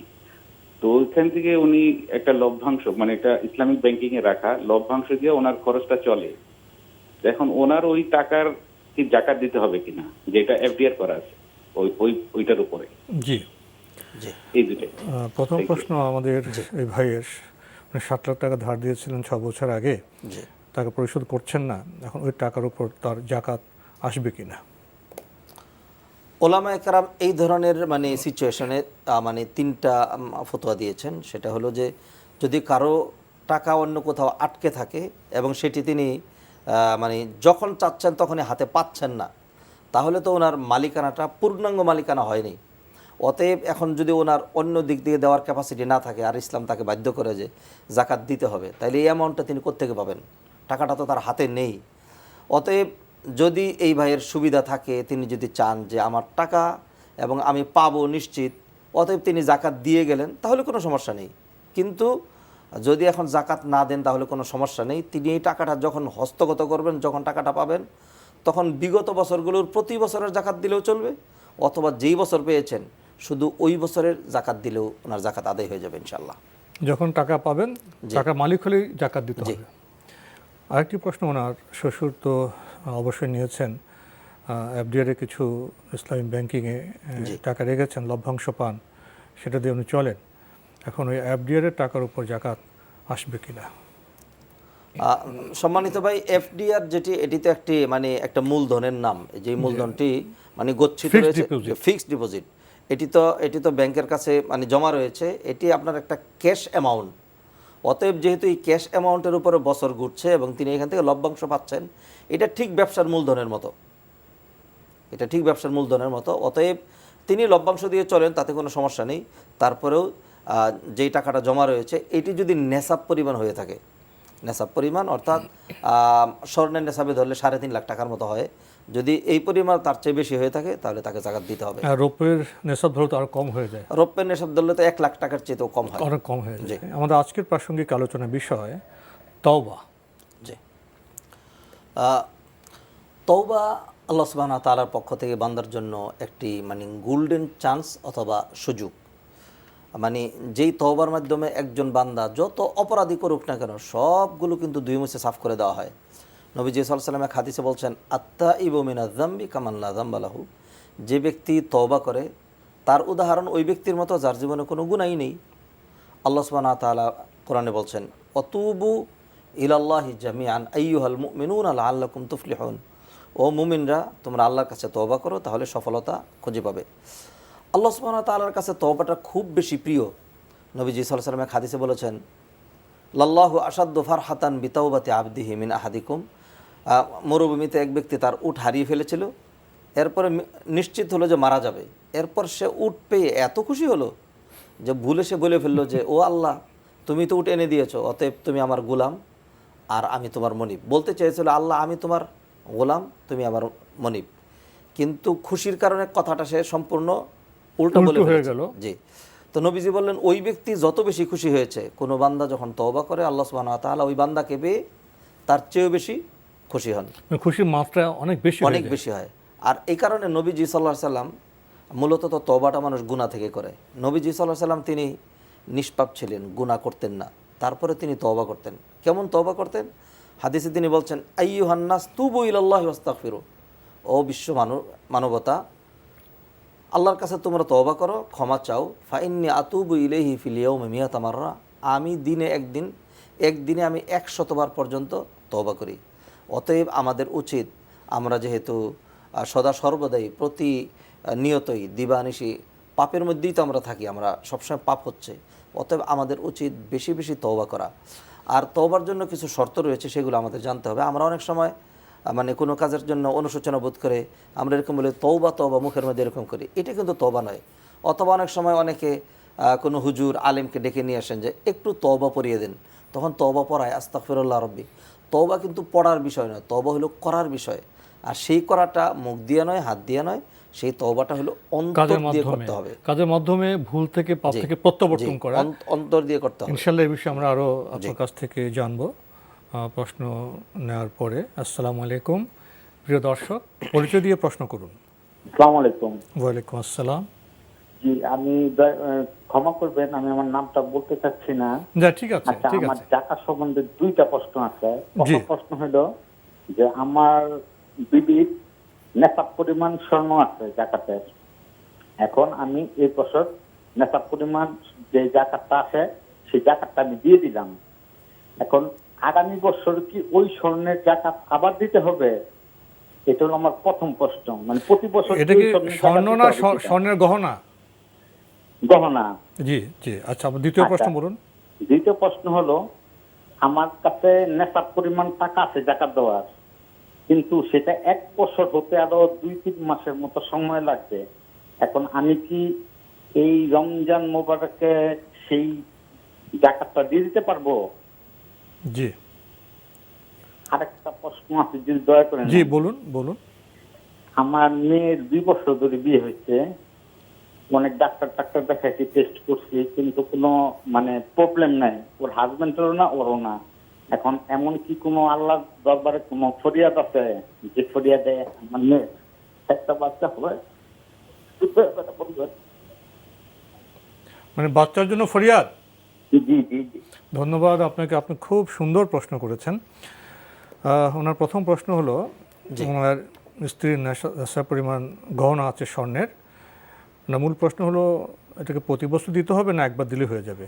তো ওইখান থেকে উনি একটা লভ্যাংশ, মানে একটা ইসলামিক ব্যাংকিং এ রাখা লভ্যাংশ দিয়ে ওনার খরচটা চলে। এখন ওনার ওই টাকার কি জাকাত দিতে হবে কিনা, যেটা এফডিআর করা আছে ওইটার উপরে? জি। এই দুটাই। প্রথম প্রশ্ন আমাদের এই ভাইয়ের, 7 লাখ টাকা ধার দিয়েছিলেন 6 বছর আগে, টাকা পরিশোধ করছেন না, এখন ওই টাকার উপর তার জাকাত আসবে কিনা? ওলামায়ে কেরাম এই ধরনের মানে সিচুয়েশনে মানে 3টা ফতোয়া দিয়েছেন। সেটা হলো যে যদি কারো টাকা অন্য কোথাও আটকে থাকে এবং সেটি তিনি মানে যখন চাচ্ছেন তখনই হাতে পাচ্ছেন না, তাহলে তো ওনার মালিকানাটা পূর্ণাঙ্গ মালিকানা হয়নি। অতএব এখন যদি ওনার অন্য দিক দিয়ে দেওয়ার ক্যাপাসিটি না থাকে আর ইসলাম তাকে বাধ্য করে যে জাকাত দিতে হবে, তাইলে এই অ্যামাউন্টটা তিনি কোত্থেকে পাবেন? টাকাটা তো তার হাতে নেই। অতএব যদি এই ভাইয়ের সুবিধা থাকে, তিনি যদি চান যে আমার টাকা এবং আমি পাবো নিশ্চিত, অতএব তিনি জাকাত দিয়ে গেলেন, তাহলে কোনো সমস্যা নেই। কিন্তু যদি এখন জাকাত না দেন তাহলে কোনো সমস্যা নেই। তিনি এই টাকাটা যখন হস্তগত করবেন, যখন টাকাটা পাবেন, তখন বিগত বছরগুলোর প্রতি বছরের জাকাত দিলেও চলবে, অথবা যেই বছর পেয়েছেন শুধু ওই বছরের জাকাত দিলেও ওনার জাকাত আদায় হয়ে যাবে ইনশাআল্লাহ। যখন টাকা পাবেন, টাকা মালিক হলেই জাকাত দিতে হবে। আরেকটি প্রশ্ন, ওনার শ্বশুর তো অবশ্যই নিয়েছেন এফডিআরে কিছু ইসলামিক ব্যাংকিংয়ে টাকা রেখেছেন, লভ্যাংশ পান, সেটা দিয়ে উনি চলেন। এখন ওই এফডিআরের টাকার উপর জাকাত আসবে কিনা? সম্মানিত ভাই, এফডিআর যেটি, এটি তো একটি মানে একটা মূলধনের নাম। যে মূলধনটি মানে গচ্ছিত রয়েছে, ফিক্সড ডিপোজিট, এটি তো ব্যাংকের কাছে মানে জমা রয়েছে, এটি আপনার একটা ক্যাশ অ্যামাউন্ট। অতএব যেহেতু এই ক্যাশ অ্যামাউন্টের উপরে বছর ঘুরছে এবং তিনি এখান থেকে লভ্যাংশ পাচ্ছেন, এটা ঠিক ব্যবসার মূলধনের মতো, এটা ঠিক ব্যবসার মূলধনের মতো। অতএব তিনি লভ্যাংশ দিয়ে চলেন, তাতে কোনো সমস্যা নেই। তারপরেও যেই টাকাটা জমা রয়েছে, এটি যদি নেশাব পরিমাণ হয়ে থাকে, নেশাব পরিমাণ অর্থাৎ স্বর্ণের নেশাবে ধরলে 3.5 লাখ টাকার মতো হয়, যদি এই পরিমাণ তার চেয়ে বেশি হয়ে থাকে তাহলে তাকে জাকাত দিতে হবে। রৌপ্যের নেশাব ধরলে তো আরো কম হয়ে যায়। রৌপ্যের নেশাব ধরলে তো 1 লাখ টাকার চেয়েও কম হয়, অনেক কম হয়ে যায়। আমাদের আজকের প্রাসঙ্গিক আলোচনার বিষয় তওবা। জি, তওবা আল্লাহ সুবহানাহু ওয়া তাআলার পক্ষ থেকে বান্দার জন্য একটি মানে গোল্ডেন চান্স অথবা সুযোগ। মানে যেই তওবার মাধ্যমে একজন বান্দা যত অপরাধী করুক না কেন সবগুলো কিন্তু দুই মুছে সাফ করে দেওয়া হয়। নবীজি সাল্লাল্লাহু আলাইহি ওয়াসাল্লাম হাদিসে বলছেন, আত্তাইবু মিনাজ যামবি কামান লা যামবা লাহু। যে ব্যক্তি তওবা করে তার উদাহরণ ওই ব্যক্তির মতো যার জীবনে কোনো গুনাহই নেই। আল্লাহ সুবহানাহু ওয়া তাআলা কোরআনে বলছেন, অতুবু ইলাল্লাহি জামিআন আইয়ুহাল মুমিনুনা লাআল্লাকুম তুফলিহুন। ও মুমিনরা, তোমরা আল্লাহর কাছে তওবা করো, তাহলে সফলতা খুঁজে পাবে। আল্লাহ সুবহানাহু ওয়া তাআলার কাছে তওবাটা খুব বেশি প্রিয়। নবীজি সাল্লাল্লাহু আলাইহি ওয়াসাল্লাম হাদিসে বলেছেন, লাল্লাহু আশাদ্দু ফারহাতান বিতাওবাতি আবদিহি মিন আহাদিকুম। মরুভূমিতে এক ব্যক্তি তার উট হারিয়ে ফেলেছিল, এরপরে নিশ্চিত হলো যে মারা যাবে, এরপর সে উট পেয়ে এত খুশি হলো যে ভুলে সে বলে ফেললো যে ও আল্লাহ, তুমি তো উঠ এনে দিয়েছো, অতএব তুমি আমার গোলাম আর আমি তোমার মনিব। বলতে চেয়েছিল আল্লাহ আমি তোমার গোলাম, তুমি আমার মনিব, কিন্তু খুশির কারণে কথাটা সে সম্পূর্ণ উল্টো বলে উল্টো হয়ে ফেলেছে। গেল। জি। তো নবীজি বললেন ওই ব্যক্তি যত বেশি খুশি হয়েছে, কোনো বান্দা যখন তওবা করে আল্লাহ সুবহানাহু ওয়া তাআলা ওই বান্দাকে পেয়ে তার চেয়েও বেশি খুশি হন, খুশির মাত্রা অনেক বেশি হয়ে অনেক যায়। বেশি হয়। আর এই কারণে নবীজি সাল্লাল্লাহু আলাইহি সাল্লাম মূলত তো তওবাটা মানুষ গুনাহ থেকে করে। নবীজি সাল্লাল্লাহু আলাইহি সাল্লাম তিনি নিষ্পাপ ছিলেন, গুনাহ করতেন না, তারপরে তিনি তওবা করতেন। কেমন তওবা করতেন? হাদিসে তিনি বলছেন আইয়ুহান নাস তুবু ইলাল্লাহি ওয়াস্তাগফিরু, ও বিশ্ব মানবতা, আল্লাহর কাছে তোমরা তওবা করো, ক্ষমা চাও। ফাইন্নি আতুবু ইলাইহি ফিল ইয়াউমি মিয়াতা মাররা, আমি দিনে একদিনে আমি 100 বার পর্যন্ত তওবা করি। অতএব আমাদের উচিত, আমরা যেহেতু সদা সর্বদাই নিয়তই দিবানিশি পাপের মধ্যেই তো আমরা থাকি, আমরা সবসময় পাপ হচ্ছে, অতএব আমাদের উচিত বেশি বেশি তওবা করা। আর তওবার জন্য কিছু শর্ত রয়েছে, সেগুলো আমাদের জানতে হবে। আমরা অনেক সময় মানে কোনো কাজের জন্য অনুশোচনা বোধ করে আমরা এরকম বলে তওবা তওবা মুখের মধ্যে এরকম করি, এটা কিন্তু তওবা নয়। অথবা অনেক সময় অনেকে কোনো হুজুর আলেমকে ডেকে নিয়ে আসেন যে একটু তওবা পড়িয়ে দেন, তখন তওবা পড়ায় আস্তাগফিরুল্লাহ রব্বি। তওবা কিন্তু পড়ার বিষয় নয়, তওবা হলো করার বিষয়। আর সেই করাটা মুখ দিয়ে নয়, হাত দিয়ে নয়, সেই তওবাটা হলো অন্তর দিয়ে করতে হবে। কাজের মাধ্যমে ভুল থেকে পাপ থেকে প্রত্যাবর্তন করা, অন্তর দিয়ে করতে হবে। ইনশাআল্লাহ এই বিষয়ে আমরা আরো আপনার কাছ থেকে জানবো প্রশ্ন নেওয়ার পরে। আসসালামু আলাইকুম প্রিয় দর্শক, পরিচয় দিয়ে প্রশ্ন করুন। আসসালামু আলাইকুম। ওয়ালাইকুম আসসালাম। জি, আমি ক্ষমা করবেন, আমি আমার নামটা বলতে চাচ্ছি না। যা ঠিক আছে, আচ্ছা, ঠিক আমার আছে। জাকাত সম্বন্ধে দুইটা প্রশ্ন আছে। জি। প্রথম প্রশ্ন হলো যে আমার বিবির নেশাব পরিমাণ স্বর্ণ আছে জাকাতের। এখন আমি এই বছর নেশাব পরিমাণ যে জাকাতটা আছে সেই জাকাতটা আমি দিয়ে দিলাম। এখন আগামী বছর কি ওই স্বর্ণের জাকাত আবার দিতে হবে? এটা হলো আমার প্রথম প্রশ্ন। মানে প্রতি বছর এটা কি স্বর্ণ না স্বর্ণের গহনা? গহনা। জি জি, আচ্ছা, দ্বিতীয় প্রশ্ন আচ্ছা। বলুন। দ্বিতীয় প্রশ্ন হলো, আমার কাছে নেশাব পরিমাণ টাকা আছে জাকাত দেওয়ার, কিন্তু সেটা 1 বছর হতে আরো 2-3 মাসের মতো সময় লাগবে। এখন আমি কি এই রমজান মোবারকে সেই জাকাতটা দিয়ে দিতে পারবো? জি আরেকটা প্রশ্ন আছে, যদি দয়া করে। জি, বলুন বলুন। আমার মেয়ের 2 বছর ধরে বিয়ে হয়েছে, অনেক ডাক্তার দেখাইছি, টেস্ট করছি, কিন্তু কোনো মানে প্রবলেম নাই। ওর হাজবেন্ডেরও না, ওরও না। এখন এমন কি কোনো আল্লাহ দরবারে কোনো ফরিয়াদ আছে যে ফরিয়াদে আমার মেয়ের একটা বাচ্চা হবে? মানে বাচ্চার জন্য ফরিয়াদ? জি জি জি। ধন্যবাদ আপনাকে, আপনি খুব সুন্দর প্রশ্ন করেছেন। ওনার প্রথম প্রশ্ন হলো, ওনার স্ত্রীর নেশা পরিমাণ গহনা আছে স্বর্ণের। না, মূল প্রশ্ন হলো এটাকে প্রতি বছর দিতে হবে না একবার দিলে হয়ে যাবে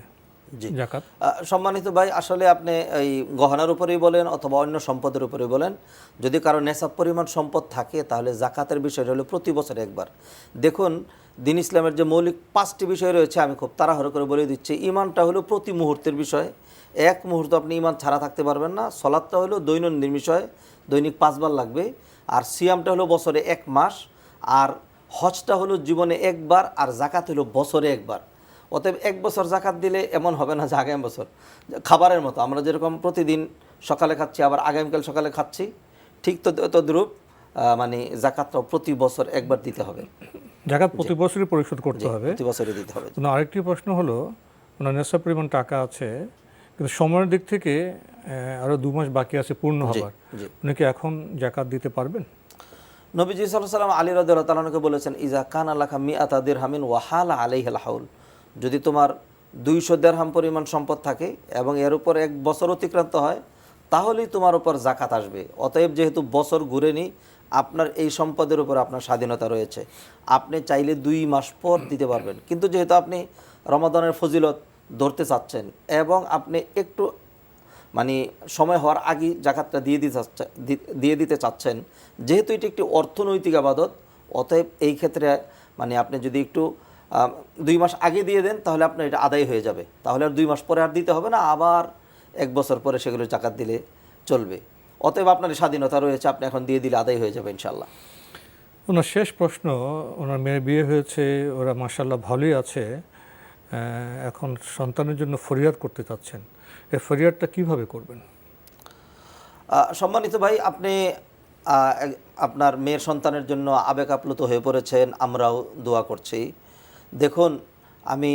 জি। জাকাত? সম্মানিত ভাই, আসলে আপনি এই গহনার উপরেই বলেন অথবা অন্য সম্পদের উপরে বলেন, যদি কারো নেশাব পরিমাণ সম্পদ থাকে তাহলে জাকাতের বিষয়টা হলো প্রতি বছর একবার। দেখুন, দিন ইসলামের যে মৌলিক 5টি বিষয় রয়েছে, আমি খুব তাড়াহুড়ো করে বলে দিচ্ছি। ইমানটা হলো প্রতি মুহূর্তের বিষয়, 1 মুহূর্ত আপনি ইমান ছাড়া থাকতে পারবেন না। সলাৎটা হলো দৈনন্দিন বিষয়, দৈনিক 5 বার লাগবে। আর সিয়ামটা হলো বছরে 1 মাস। আর হজটা হলো জীবনে 1 বার। আর জাকাত হলো বছরে 1 বার। অতএব 1 বছর জাকাত দিলে এমন হবে না যে আগামী বছর, খাবারের মতো আমরা যেরকম প্রতিদিন সকালে খাচ্ছি আবার আগামীকাল সকালে খাচ্ছি, ঠিক তদ্রূপ মানে জাকাতটাও প্রতি বছর 1 বার দিতে হবে। জাকাত প্রতি বছরই পরিশোধ করতে হবে, প্রতি বছরই দিতে হবে। আরেকটি প্রশ্ন হলো, ওনার নেশা পরিমাণ টাকা আছে কিন্তু সময়ের দিক থেকে আরো 2 মাস বাকি আছে পূর্ণ হবার, উনি কি এখন জাকাত দিতে পারবেন? নবীজি সাল্লাল্লাহু আলাইহি ওয়াসাল্লাম আলী রাদিয়াল্লাহু তাআলা আনহুকে বলেছেন, ইজা কানা লাকা মিআতা দিরহামিন ওয়া হালা আলাইহিল হাউল, যদি তোমার 200 দিরহাম পরিমাণ সম্পদ থাকে এবং এর উপর 1 বছর অতিক্রান্ত হয়, তাহলেই তোমার উপর জাকাত আসবে। অতএব যেহেতু বছর ঘুরেনি, আপনার এই সম্পদের উপর আপনার স্বাধীনতা রয়েছে, আপনি চাইলে 2 মাস পর দিতে পারবেন। কিন্তু যেহেতু আপনি রমাদানের ফজিলত ধরতে চাচ্ছেন এবং আপনি একটু মানে সময় হওয়ার আগেই জাকাতটা দিয়ে দিতে চাচ্ছেন, যেহেতু এটি একটি অর্থনৈতিক আবাদত, অতএব এই ক্ষেত্রে মানে আপনি যদি একটু 2 মাস আগে দিয়ে দেন তাহলে আপনার এটা আদায় হয়ে যাবে। তাহলে আর 2 মাস পরে আর দিতে হবে না, আবার 1 বছর পরে সেগুলো জাকাত দিলে চলবে। অতএব আপনার স্বাধীনতা রয়েছে, আপনি এখন দিয়ে দিলে আদায় হয়ে যাবে ইনশাআল্লাহ। ওনার শেষ প্রশ্ন, ওনার মেয়ের বিয়ে হয়েছে, ওরা মাশাআল্লাহ ভালোই আছে, এখন সন্তানের জন্য ফরিয়াদ করতে চাচ্ছেন, এই ফরিয়াদটা কিভাবে করবেন? সম্মানিত ভাই, আপনি আপনার মেয়ের সন্তানের জন্য আবেগ আপ্লুত হয়ে পড়েছেন, আমরাও দোয়া করছি। দেখুন, আমি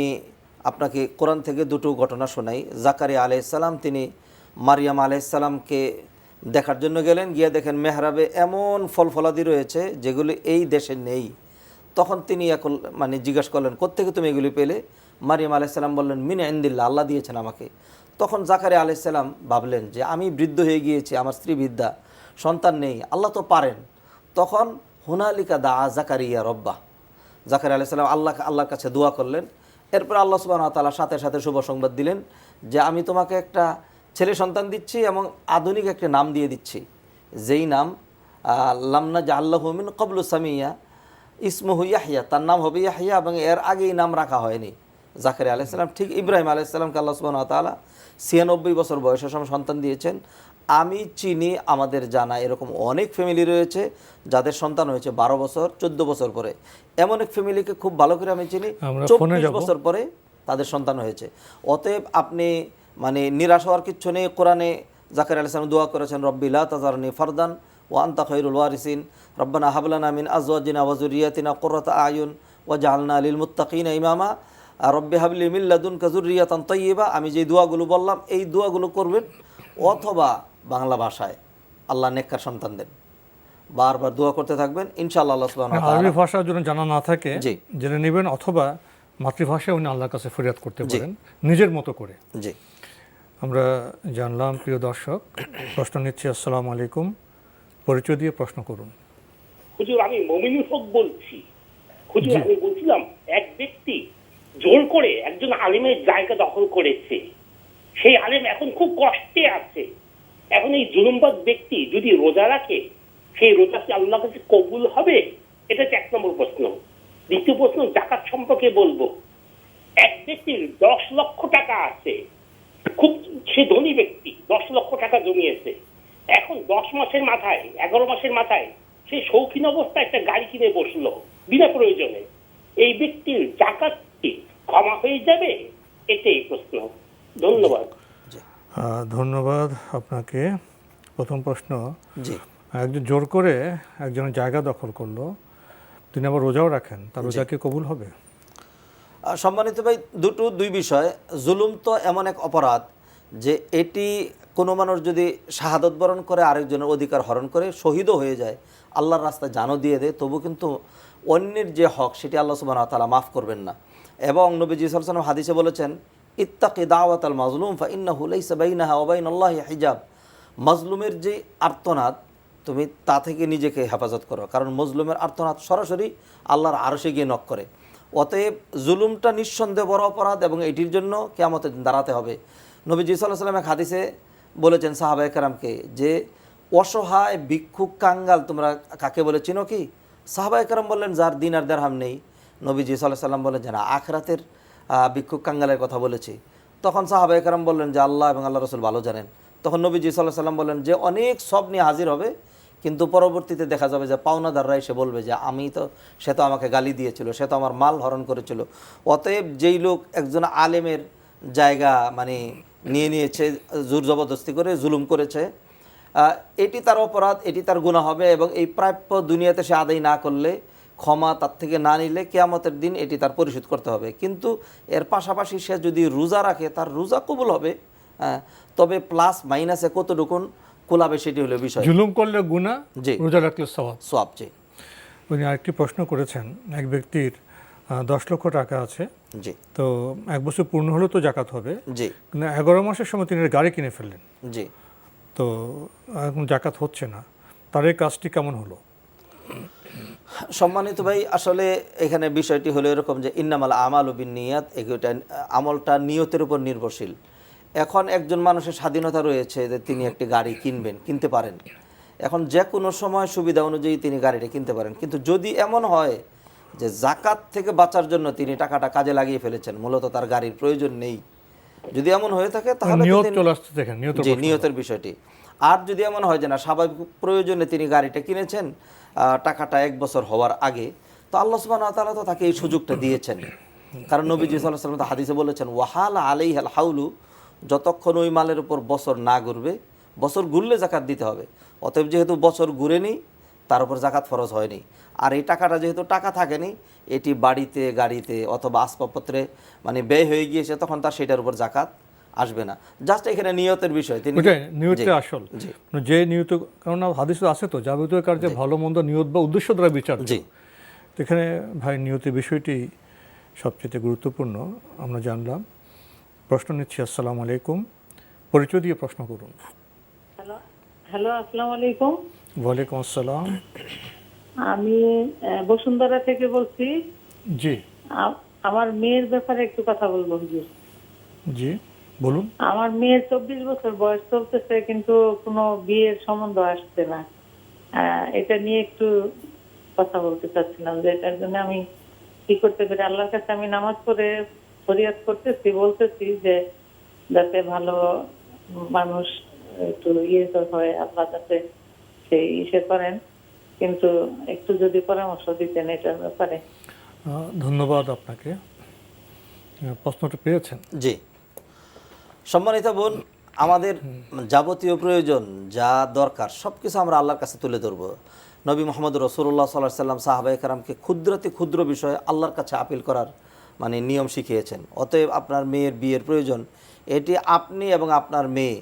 আপনাকে কোরআন থেকে দুটো ঘটনা শোনাই। জাকারিয়া আলাইহিসসালাম তিনি মারিয়াম আলাইহিসসালামকে দেখার জন্য গেলেন, গিয়ে দেখেন মেহরাবে এমন ফলফলাদি রয়েছে যেগুলি এই দেশে নেই। তখন তিনি এখন জিজ্ঞেস করলেন, কোত্থেকে তুমি এগুলি পেলে? মারিয়াম আলাইহিসসালাম বললেন, মিন ইনদিল্লাহ, আল্লাহ দিয়েছেন আমাকে। তখন জাকারিয়া আলাইহিসসালাম ভাবলেন যে আমি বৃদ্ধ হয়ে গিয়েছি, আমার স্ত্রী বৃদ্ধা, সন্তান নেই, আল্লাহ তো পারেন। তখন হুনালিকা দা জাকারিয়া রব্বা, জাকারিয়া আলাইহিসসালাম আল্লাহর কাছে দোয়া করলেন। এরপর আল্লাহ সুবহানাহু ওয়া তাআলা সাথে সাথে শুভ সংবাদ দিলেন যে আমি তোমাকে একটা ছেলে সন্তান দিচ্ছি এবং আধুনিক একটা নাম দিয়ে দিচ্ছি, যেই নাম লামনা জাআল্লাহু মিন ক্বাবলু সামিয়া ইসমুহু ইয়াহইয়া, তার নাম হবে ইয়াহইয়া, এবং এর আগে এই নাম রাখা হয়নি। জাকারিয়া আলাইহিস সালাম ঠিক ইব্রাহিম আলাইহিস সালামকে আল্লাহ সুবহানাহু ওয়া তাআলা ৯৬ বছর বয়সের সময় সন্তান দিয়েছেন। আমি চিনি, আমাদের জানা এরকম অনেক ফ্যামিলি রয়েছে যাদের সন্তান হয়েছে ১২ বছর ১৪ বছর পরে। এমন এক ফ্যামিলিকে খুব ভালো করে আমি চিনি, ২৪ বছর পরে তাদের সন্তান হয়েছে। অতএব আপনি নিরাশ হওয়ার কিচ্ছু নেই। কোরআনে জাকারিয়া আলাইহিস সালাম দোয়া করেছেন, রব্বি লা তাযারনি ফারদান ওয়া আনতা খায়রুল ওয়ারিসিন, রব্বানা হাব লানা মিন আজওয়াজিনা ওয়া যুররিয়াতিনা কুররাতা আয়ুন ওয়াজআলনা লিল মুত্তাকিনা ইমামা, রব্বি হাবলি মিন লাদুনকা যুররিয়াতান তাইয়্যিবা। আমি যে দোয়াগুলো বললাম এই দোয়াগুলো করবেন, অথবা বাংলা ভাষায় আল্লাহ নেককার সন্তান দেন, বারবার দোয়া করতে থাকবেন, ইনশাআল্লাহ আল্লাহ সুবহানাহু ওয়া তাআলা। আরবি ভাষার জন্য জানা না থাকে জেনে নেবেন, অথবা মাতৃভাষায় উনি আল্লাহর কাছে ফরিয়াদ করতে পারেন নিজের মতো করে। জি, আমরা জানলাম। প্রিয় দর্শক, প্রশ্ন নিচ্ছি। আসসালামু আলাইকুম, পরিচয় দিয়ে প্রশ্ন করুন। হুজুর, আমি মমিনুল হক বলছি। হুজুর, আমি বলছিলাম, এক ব্যক্তি জোর করে একজন আলেমের জায়গা দখল করেছে, সেই আলেম এখন খুব কষ্টে আছে। এখন এই জুলুমবাজ ব্যক্তি যদি রোজা রাখে, সেই রোজা কি আল্লাহর কাছে কবুল হবে? এটা হচ্ছে ১ নম্বর প্রশ্ন। দ্বিতীয় প্রশ্ন, জাকাত সম্পর্কে বলবো। এক ব্যক্তির ১০ লক্ষ টাকা আছে, খুব সে ধনী ব্যক্তি, ১০ লক্ষ টাকা জমিয়েছে। এখন ১০ মাসের মাথায়, ১১ মাসের মাথায় সে শৌখিন অবস্থায় একটা গাড়ি কিনে বসলো বিনা প্রয়োজনে। এই ব্যক্তির জাকাত কি ক্ষমা হয়ে যাবে? এটাই প্রশ্ন। ধন্যবাদ। ধন্যবাদ আপনাকে। প্রথম প্রশ্ন, জি, একজন জোর করে একজনের জায়গা দখল করলো, তিনি আবার রোজাও রাখেন, তার রোজা কি কবুল হবে? সম্মানিত ভাই, দুই বিষয়। জুলুম তো এমন এক অপরাধ যে এটি কোনো মানুষ যদি শাহাদত বরণ করে, আরেকজনের অধিকার হরণ করে, শহীদও হয়ে যায়, আল্লাহর রাস্তায় জানও দিয়ে দেয়, তবু কিন্তু অন্যের যে হক সেটি আল্লাহ সুবহানাহু ওয়া তাআলা মাফ করবেন না। এবং নবীজি সাল্লাল্লাহু আলাইহি ওয়াসাল্লাম হাদিসে বলেছেন, ইত্তাকি দাওয়াতাল মাজলুম ফাইন্নাহু লাইসা বাইনাহা ওয়া বাইনাল্লাহি হিজাব। মাজলুমের যে আর্তনাদ, তুমি তা থেকে নিজেকে হেফাজত করো, কারণ মজলুমের আর্তনাদ সরাসরি আল্লাহর আরশে গিয়ে নক করে। অতএব জুলুমটা নিঃসন্দেহে বড় অপরাধ এবং এটির জন্য কিয়ামতের দিন দাঁড়াতে হবে। নবীজি সাল্লাল্লাহু আলাইহি ওয়াসাল্লাম এক হাদিসে বলেছেন সাহাবায়ে কেরামকে যে অসহায় ভিক্ষুক কাঙ্গাল তোমরা কাকে বলে চিনো কি? সাহাবায়ে কেরাম বললেন, যার দিনার দিরহাম নেই। নবীজি সাল্লাল্লাহু আলাইহি ওয়াসাল্লাম বললেন যে না, আখিরাতের ভিক্ষুক কাঙ্গালের কথা বলেছি। তখন সাহাবায়ে কেরাম বললেন যে আল্লাহ এবং আল্লাহ রাসূল ভালো জানেন। তখন নবীজি সাল্লাল্লাহু আলাইহি ওয়াসাল্লাম বললেন যে অনেক সব নিয়ে হাজির হবে, কিন্তু পরবর্তীতে দেখা যাবে যে পাওনাদাররা এসে বলবে যে সে তো আমাকে গালি দিয়েছিল, সে তো আমার মাল হরণ করেছিল। অতএব যেই লোক একজন আলেমের জায়গা নিয়ে নিয়েছে, জোর জবরদস্তি করে জুলুম করেছে, এটি তার অপরাধ, এটি তার গুনাহ হবে। এবং এই প্রাপ্য দুনিয়াতে সে আদায় না করলে, ক্ষমা তার থেকে না নিলে, কিয়ামতের দিন এটি তার পরিশোধ করতে হবে। কিন্তু এর পাশাপাশি সে যদি রোজা রাখে, তার রোজা কবুল হবে। তবে প্লাস মাইনাসে কতটুকু কুলাবে সেটি হলো বিষয়। জুলুম করলে গুনাহ, জি, রোজা রাখলে সওয়াব। জি। উনি আরেকটি প্রশ্ন করেছেন, এক ব্যক্তির ১০ লক্ষ টাকা আছে, জি, তো ১ বছর পূর্ণ হলে তো জাকাত হবে, জি, কিন্তু ১১ মাসের সময় তিনি গাড়ি কিনে ফেললেন, জি। তো এখন জাকাত হচ্ছে না, তার এই কাজটি কেমন হলো? সম্মানিত ভাই, আসলে এখানে বিষয়টি হলো এরকম যে ইন্নামাল আমালু বিন্নিয়াত, এটা আমলটা নিয়তের উপর নির্ভরশীল। এখন একজন মানুষের স্বাধীনতা রয়েছে যে তিনি একটি গাড়ি কিনতে পারেন। এখন যে কোনো সময় সুবিধা অনুযায়ী তিনি গাড়িটা কিনতে পারেন। কিন্তু যদি এমন হয় যে জাকাত থেকে বাঁচার জন্য তিনি টাকাটা কাজে লাগিয়ে ফেলেছেন, মূলত তার গাড়ির প্রয়োজন নেই, যদি এমন হয়ে থাকে তাহলে নিয়তের বিষয়টি। আর যদি এমন হয় যে না, স্বাভাবিক প্রয়োজনে তিনি গাড়িটা কিনেছেন, টাকাটা 1 বছর হওয়ার আগে, তো আল্লাহ সুবহানাহু ওয়া তাআলা তো তাকে এই সুযোগটা দিয়েছেন। কারণ নবীজি সাল্লাল্লাহু আলাইহি ওয়াসাল্লাম হাদিসে বলেছেন ওয়াহাল আলাইহাল হাউলু, যতক্ষণ ওই মালের উপর বছর না ঘুরবে, বছর ঘুরলে জাকাত দিতে হবে। অতএব যেহেতু বছর ঘুরেনি, তার উপর জাকাত ফরজ হয়নি। আর এই টাকাটা যেহেতু টাকা থাকেনি, এটি বাড়িতে, গাড়িতে অথবা আসবাবপত্রে মানে ব্যয় হয়ে গিয়েছে, তখন তার সেটার উপর জাকাত আসবে না। জাস্ট এখানে নিয়তের বিষয়। তিনি নিয়তটা আসল, যে নিয়ত, কারণ হাদিসে আছে তো যাবতীয় কার্যে ভালো মন্দ নিয়ত বা উদ্দেশ্য দ্বারা বিচার। জি, এখানে ভাই নিয়তের বিষয়টি সবচেয়ে গুরুত্বপূর্ণ আমরা জানলাম। প্রশ্ন নিচ্ছি। আসসালামু আলাইকুম, পরিচয় দিয়ে প্রশ্ন করুন। হ্যালো, আসসালামু আলাইকুম। ওয়ালাইকুম আসসালাম। আমি বসুন্ধরা থেকে বলছি। জি, আমার মেয়ের ব্যাপারে একটু কথা বলবো হুজুর। জি বলুন। আমার মেয়ের 24 বছর বয়স চলতেছে, কিন্তু কোনো বিয়ের সম্বন্ধ আসছে না। এটা নিয়ে একটু কথা বলতে চাচ্ছিলাম যে এটার জন্য আমি কি করতে পারি। আল্লাহর কাছে আমি নামাজ পড়ে ফরিয়াদ করতেছি, বলতেছি যে যাতে ভালো মানুষ একটু হয়, আল্লাহ যাতে সেই করেন, কিন্তু একটু যদি পরামর্শ দিতেন এটার ব্যাপারে। ধন্যবাদ আপনাকে, প্রশ্নটা পেয়েছেন। জি, সম্মানিত বোন, আমাদের যাবতীয় প্রয়োজন যা দরকার সব কিছু আমরা আল্লাহর কাছে তুলে ধরবো। নবী মোহাম্মদ রাসূলুল্লাহ সাল্লাল্লাহু আলাইহি সাল্লাম সাহাবায়ে কেরামকে ক্ষুদ্রাতি ক্ষুদ্র বিষয়ে আল্লাহর কাছে আপিল করার মানে নিয়ম শিখিয়েছেন। অতএব আপনার মেয়ের বিয়ের প্রয়োজন, এটি আপনি এবং আপনার মেয়ে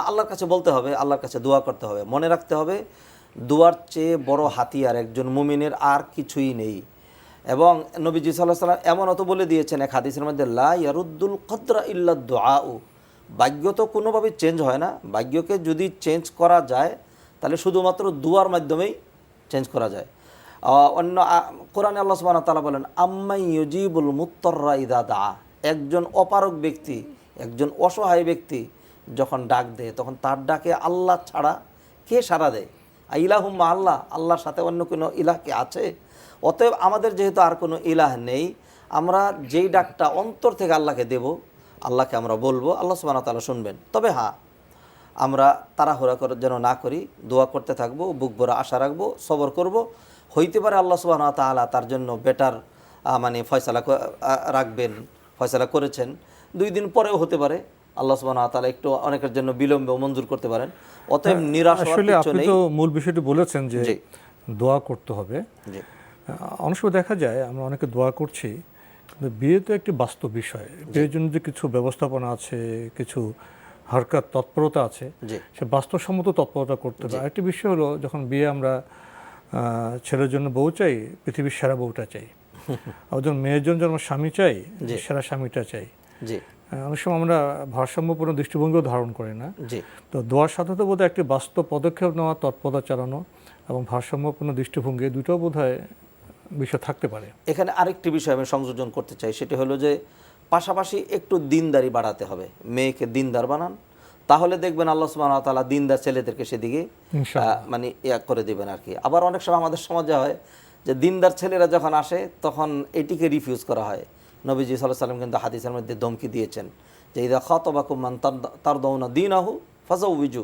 আল্লাহর কাছে বলতে হবে, আল্লাহর কাছে দোয়া করতে হবে। মনে রাখতে হবে, দোয়ার চেয়ে বড় হাতিয়ার একজন মুমিনের আর কিছুই নেই। এবং নবীজি সাল্লাল্লাহু আলাইহি সাল্লাম এমন অত বলে দিয়েছেন এক হাদিসের মধ্যে, লা ইয়ারুদ্দুল কদরা ইল্লা দুআউ। ভাগ্য তো কোনোভাবেই চেঞ্জ হয় না, ভাগ্যকে যদি চেঞ্জ করা যায় তাহলে শুধুমাত্র দুয়ার মাধ্যমেই চেঞ্জ করা যায়। অন্য কোরআনে আল্লাহ সুবহানাহু ওয়া তাআলা বলেন, আম্মাই ইউজিবুল মুত্তাররা ইযা দা। একজন অপারগ ব্যক্তি, একজন অসহায় ব্যক্তি যখন ডাক দেয়, তখন তার ডাকে আল্লাহ ছাড়া কে সাড়া দেয়? ইলাহুম্মা আল্লাহ, আল্লাহর সাথে অন্য কোনো ইলাহ কি আছে? অতএব আমাদের যেহেতু আর কোনো ইলাহ নেই, আমরা যেই ডাকটা অন্তর থেকে আল্লাহকে দেব, আল্লাহকে আমরা বলবো, আল্লাহ সুবহানাহু ওয়া তাআলা শুনবেন। তবে হ্যাঁ, আমরা তাড়াহুড়া করে যেন না করি, দোয়া করতে থাকবো, বুক ভরা আশা রাখবো, সবর করব। হইতে পারে আল্লাহ সুবহানাহু ওয়া তাআলা তার জন্য বেটার মানে ফয়সালা রাখবেন, ফয়সালা করেছেন। 2 দিন পরেও হতে পারে আল্লাহ সুবহানাহু ওয়া তাআলা একটু অনেকের জন্য বিলম্বেও মঞ্জুর করতে পারেন। অতএব নিরাশ হওয়ার কিছু নেই। আপনি তো মূল বিষয়টি বলেছেন যে দোয়া করতে হবে। অনেক সময় দেখা যায় আমরা অনেকে দোয়া করছি, কিন্তু বিয়ে তো একটি বাস্তব বিষয়। বিয়ের জন্য যে কিছু ব্যবস্থাপনা আছে, কিছু হরকত তৎপরতা আছে, সে বাস্তবসম্মত তৎপরতা করতে হবে। আরেকটি বিষয় হলো, যখন বিয়ে আমরা ছেলের জন্য বউ চাই, পৃথিবীর সেরা বউটা চাই। আর যখন মেয়ের জন্য আমরা স্বামী চাই, সেরা স্বামীটা চাই। অনেক সময় আমরা ভারসাম্যপূর্ণ দৃষ্টিভঙ্গিও ধারণ করি না। তো দোয়ার সাথে তো বোধহয় একটি বাস্তব পদক্ষেপ নেওয়া, তৎপরতা চালানো এবং ভারসাম্যপূর্ণ দৃষ্টিভঙ্গি, দুটোও বোধহয় বিষয় থাকতে পারে। এখানে আরেকটি বিষয় আমি সংযোজন করতে চাই, সেটি হলো যে পাশাপাশি একটু দিনদারি বাড়াতে হবে। মেয়েকে দিনদার বানান, তাহলে দেখবেন আল্লাহ সুবহানাহু ওয়া তাআলা দিনদার ছেলেদেরকে সেদিকে মানে করে দেবেন আর কি। আবার অনেক সময় আমাদের সমাজে হয় যে দিনদার ছেলেরা যখন আসে তখন এটিকে রিফিউজ করা হয়। নবীজি সাল্লাল্লাহু আলাইহি ওয়াসাল্লাম কিন্তু হাদিসের মধ্যে ধমকি দিয়েছেন যে ইযা খাতাবাকুম মান তারদাউনা দীনাহু ফাযাওবিজু।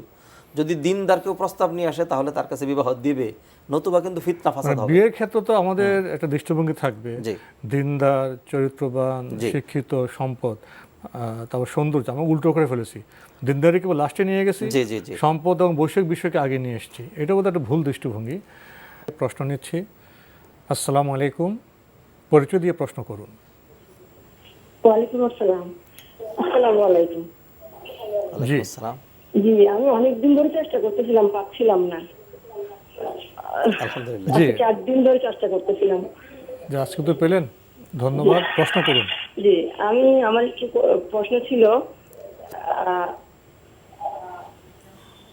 যদি দিনদার কেউ প্রস্তাব নিয়ে আসে তাহলে তার কাছে বিবাহ দিবে, নতুবা কিন্তু ফিতনা ফাসাদ হবে। বিয়ের ক্ষেত্রে তো আমাদের একটা দৃষ্টিভঙ্গি থাকবে, দিনদার, চরিত্রবান, শিক্ষিত, সম্পদ, তারপর সৌন্দর্য। আমরা উল্টো করে ফেলেছি, দিনদারিকে লাস্টে নিয়ে গেছি, সম্পদ এবং বৈষয়িক বিষয়কে আগে নিয়ে এসেছি। এটা বোধহয় একটা ভুল দৃষ্টিভঙ্গি। প্রশ্ন নিচ্ছি। আসসালামু আলাইকুম, পরিচয় দিয়ে প্রশ্ন করুন। ওয়ালাইকুম আসসালাম। আসসালামু আলাইকুম। জি আসসালাম। জি, আমি অনেকদিন ধরে চেষ্টা করতেছিলাম, পাচ্ছিলাম না। আলহামদুলিল্লাহ। জি, 4 দিন ধরে চেষ্টা করতেছিলাম। আজকে তো পেলেন, ধন্যবাদ। প্রশ্ন করুন। জি, আমার একটু প্রশ্ন ছিল।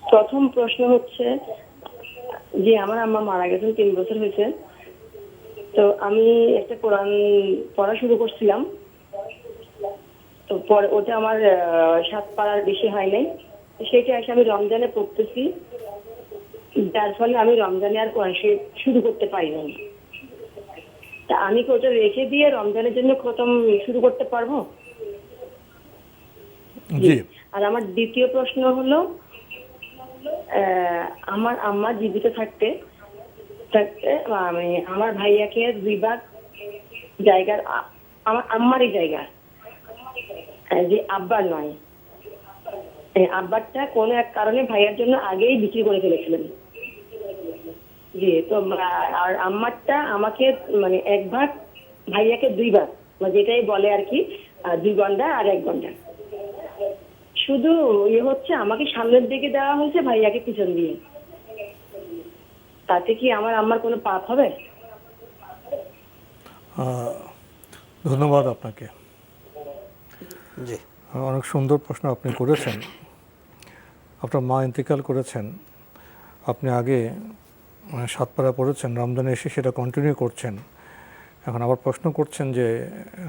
প্রথম প্রশ্ন হচ্ছে যে আমার আম্মা মারা গেছেন 3 বছর হয়েছে। তো আমি একটা কোরআন পড়া শুরু করছিলাম, তো পরে ওটা আমার 7 পারার বেশি হয় নাই। সেটা এসে আমি রমজানে পড়তেছি, যার ফলে আমি রমজানে আর কোরআন শরীফ শুরু করতে পারি না। তা আমি কি ওটা রেখে দিয়ে রমজানের জন্য খতম শুরু করতে পারবো? জি। আর আমার দ্বিতীয় প্রশ্ন হলো, আমার আম্মা জীবিত থাকতে আমি আমার ভাইয়াকে 2 ভাগ জায়গার আমার আম্মারই জায়গা, যে আব্বার নয়। আব্বারটা কোনো এক কারণে ভাইয়ের জন্য আগেই বিক্রি করে ফেলেছিলেন। জি, তো আর আম্মারটা আমাকে মানে 1 ভাগ, ভাইয়াকে 2 ভাগ, যেটাই বলে আর কি, 2 গন্ডা আর 1 গন্ডা। শুধু হচ্ছে আমাকে সামনের দিকে দেওয়া হয়েছে, ভাইয়াকে পিছন দিয়ে। তাতে কি আমার আম্মার কোনো পাপ হবে? ধন্যবাদ আপনাকে। জি, অনেক সুন্দর প্রশ্ন আপনি করেছেন। আপনার মা ইন্তেকাল করেছেন, আপনি আগে 7 পারা পড়েছেন, রমজানে এসে সেটা কন্টিনিউ করছেন। এখন আবার প্রশ্ন করছেন যে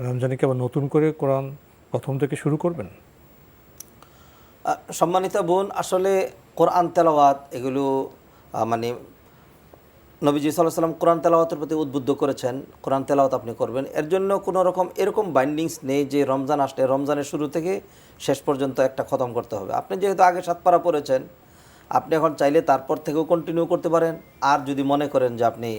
রমজানে কি আবার নতুন করে কোরআন প্রথম থেকে শুরু করবেন? সম্মানিত বোন, আসলে কোরআন তেলাওয়াত এগুলো মানে নবীজি সাল্লাল্লাহু আলাইহি ওয়াসাল্লাম কোরআন তেলাওয়াতের প্রতি উদ্বুদ্ধ করেছেন, কোরআন তেলাওয়াত আপনি করবেন। এর জন্য কোনো রকম এরকম বাইন্ডিংস নেই যে রমজান আসলে রমজানের শুরু থেকে শেষ পর্যন্ত একটা খতম করতে হবে। আপনি যেহেতু আগে 7 পারা পড়েছেন, আপনি এখন চাইলে তারপর থেকেও কন্টিনিউ করতে পারেন। আর যদি মনে করেন যে আপনি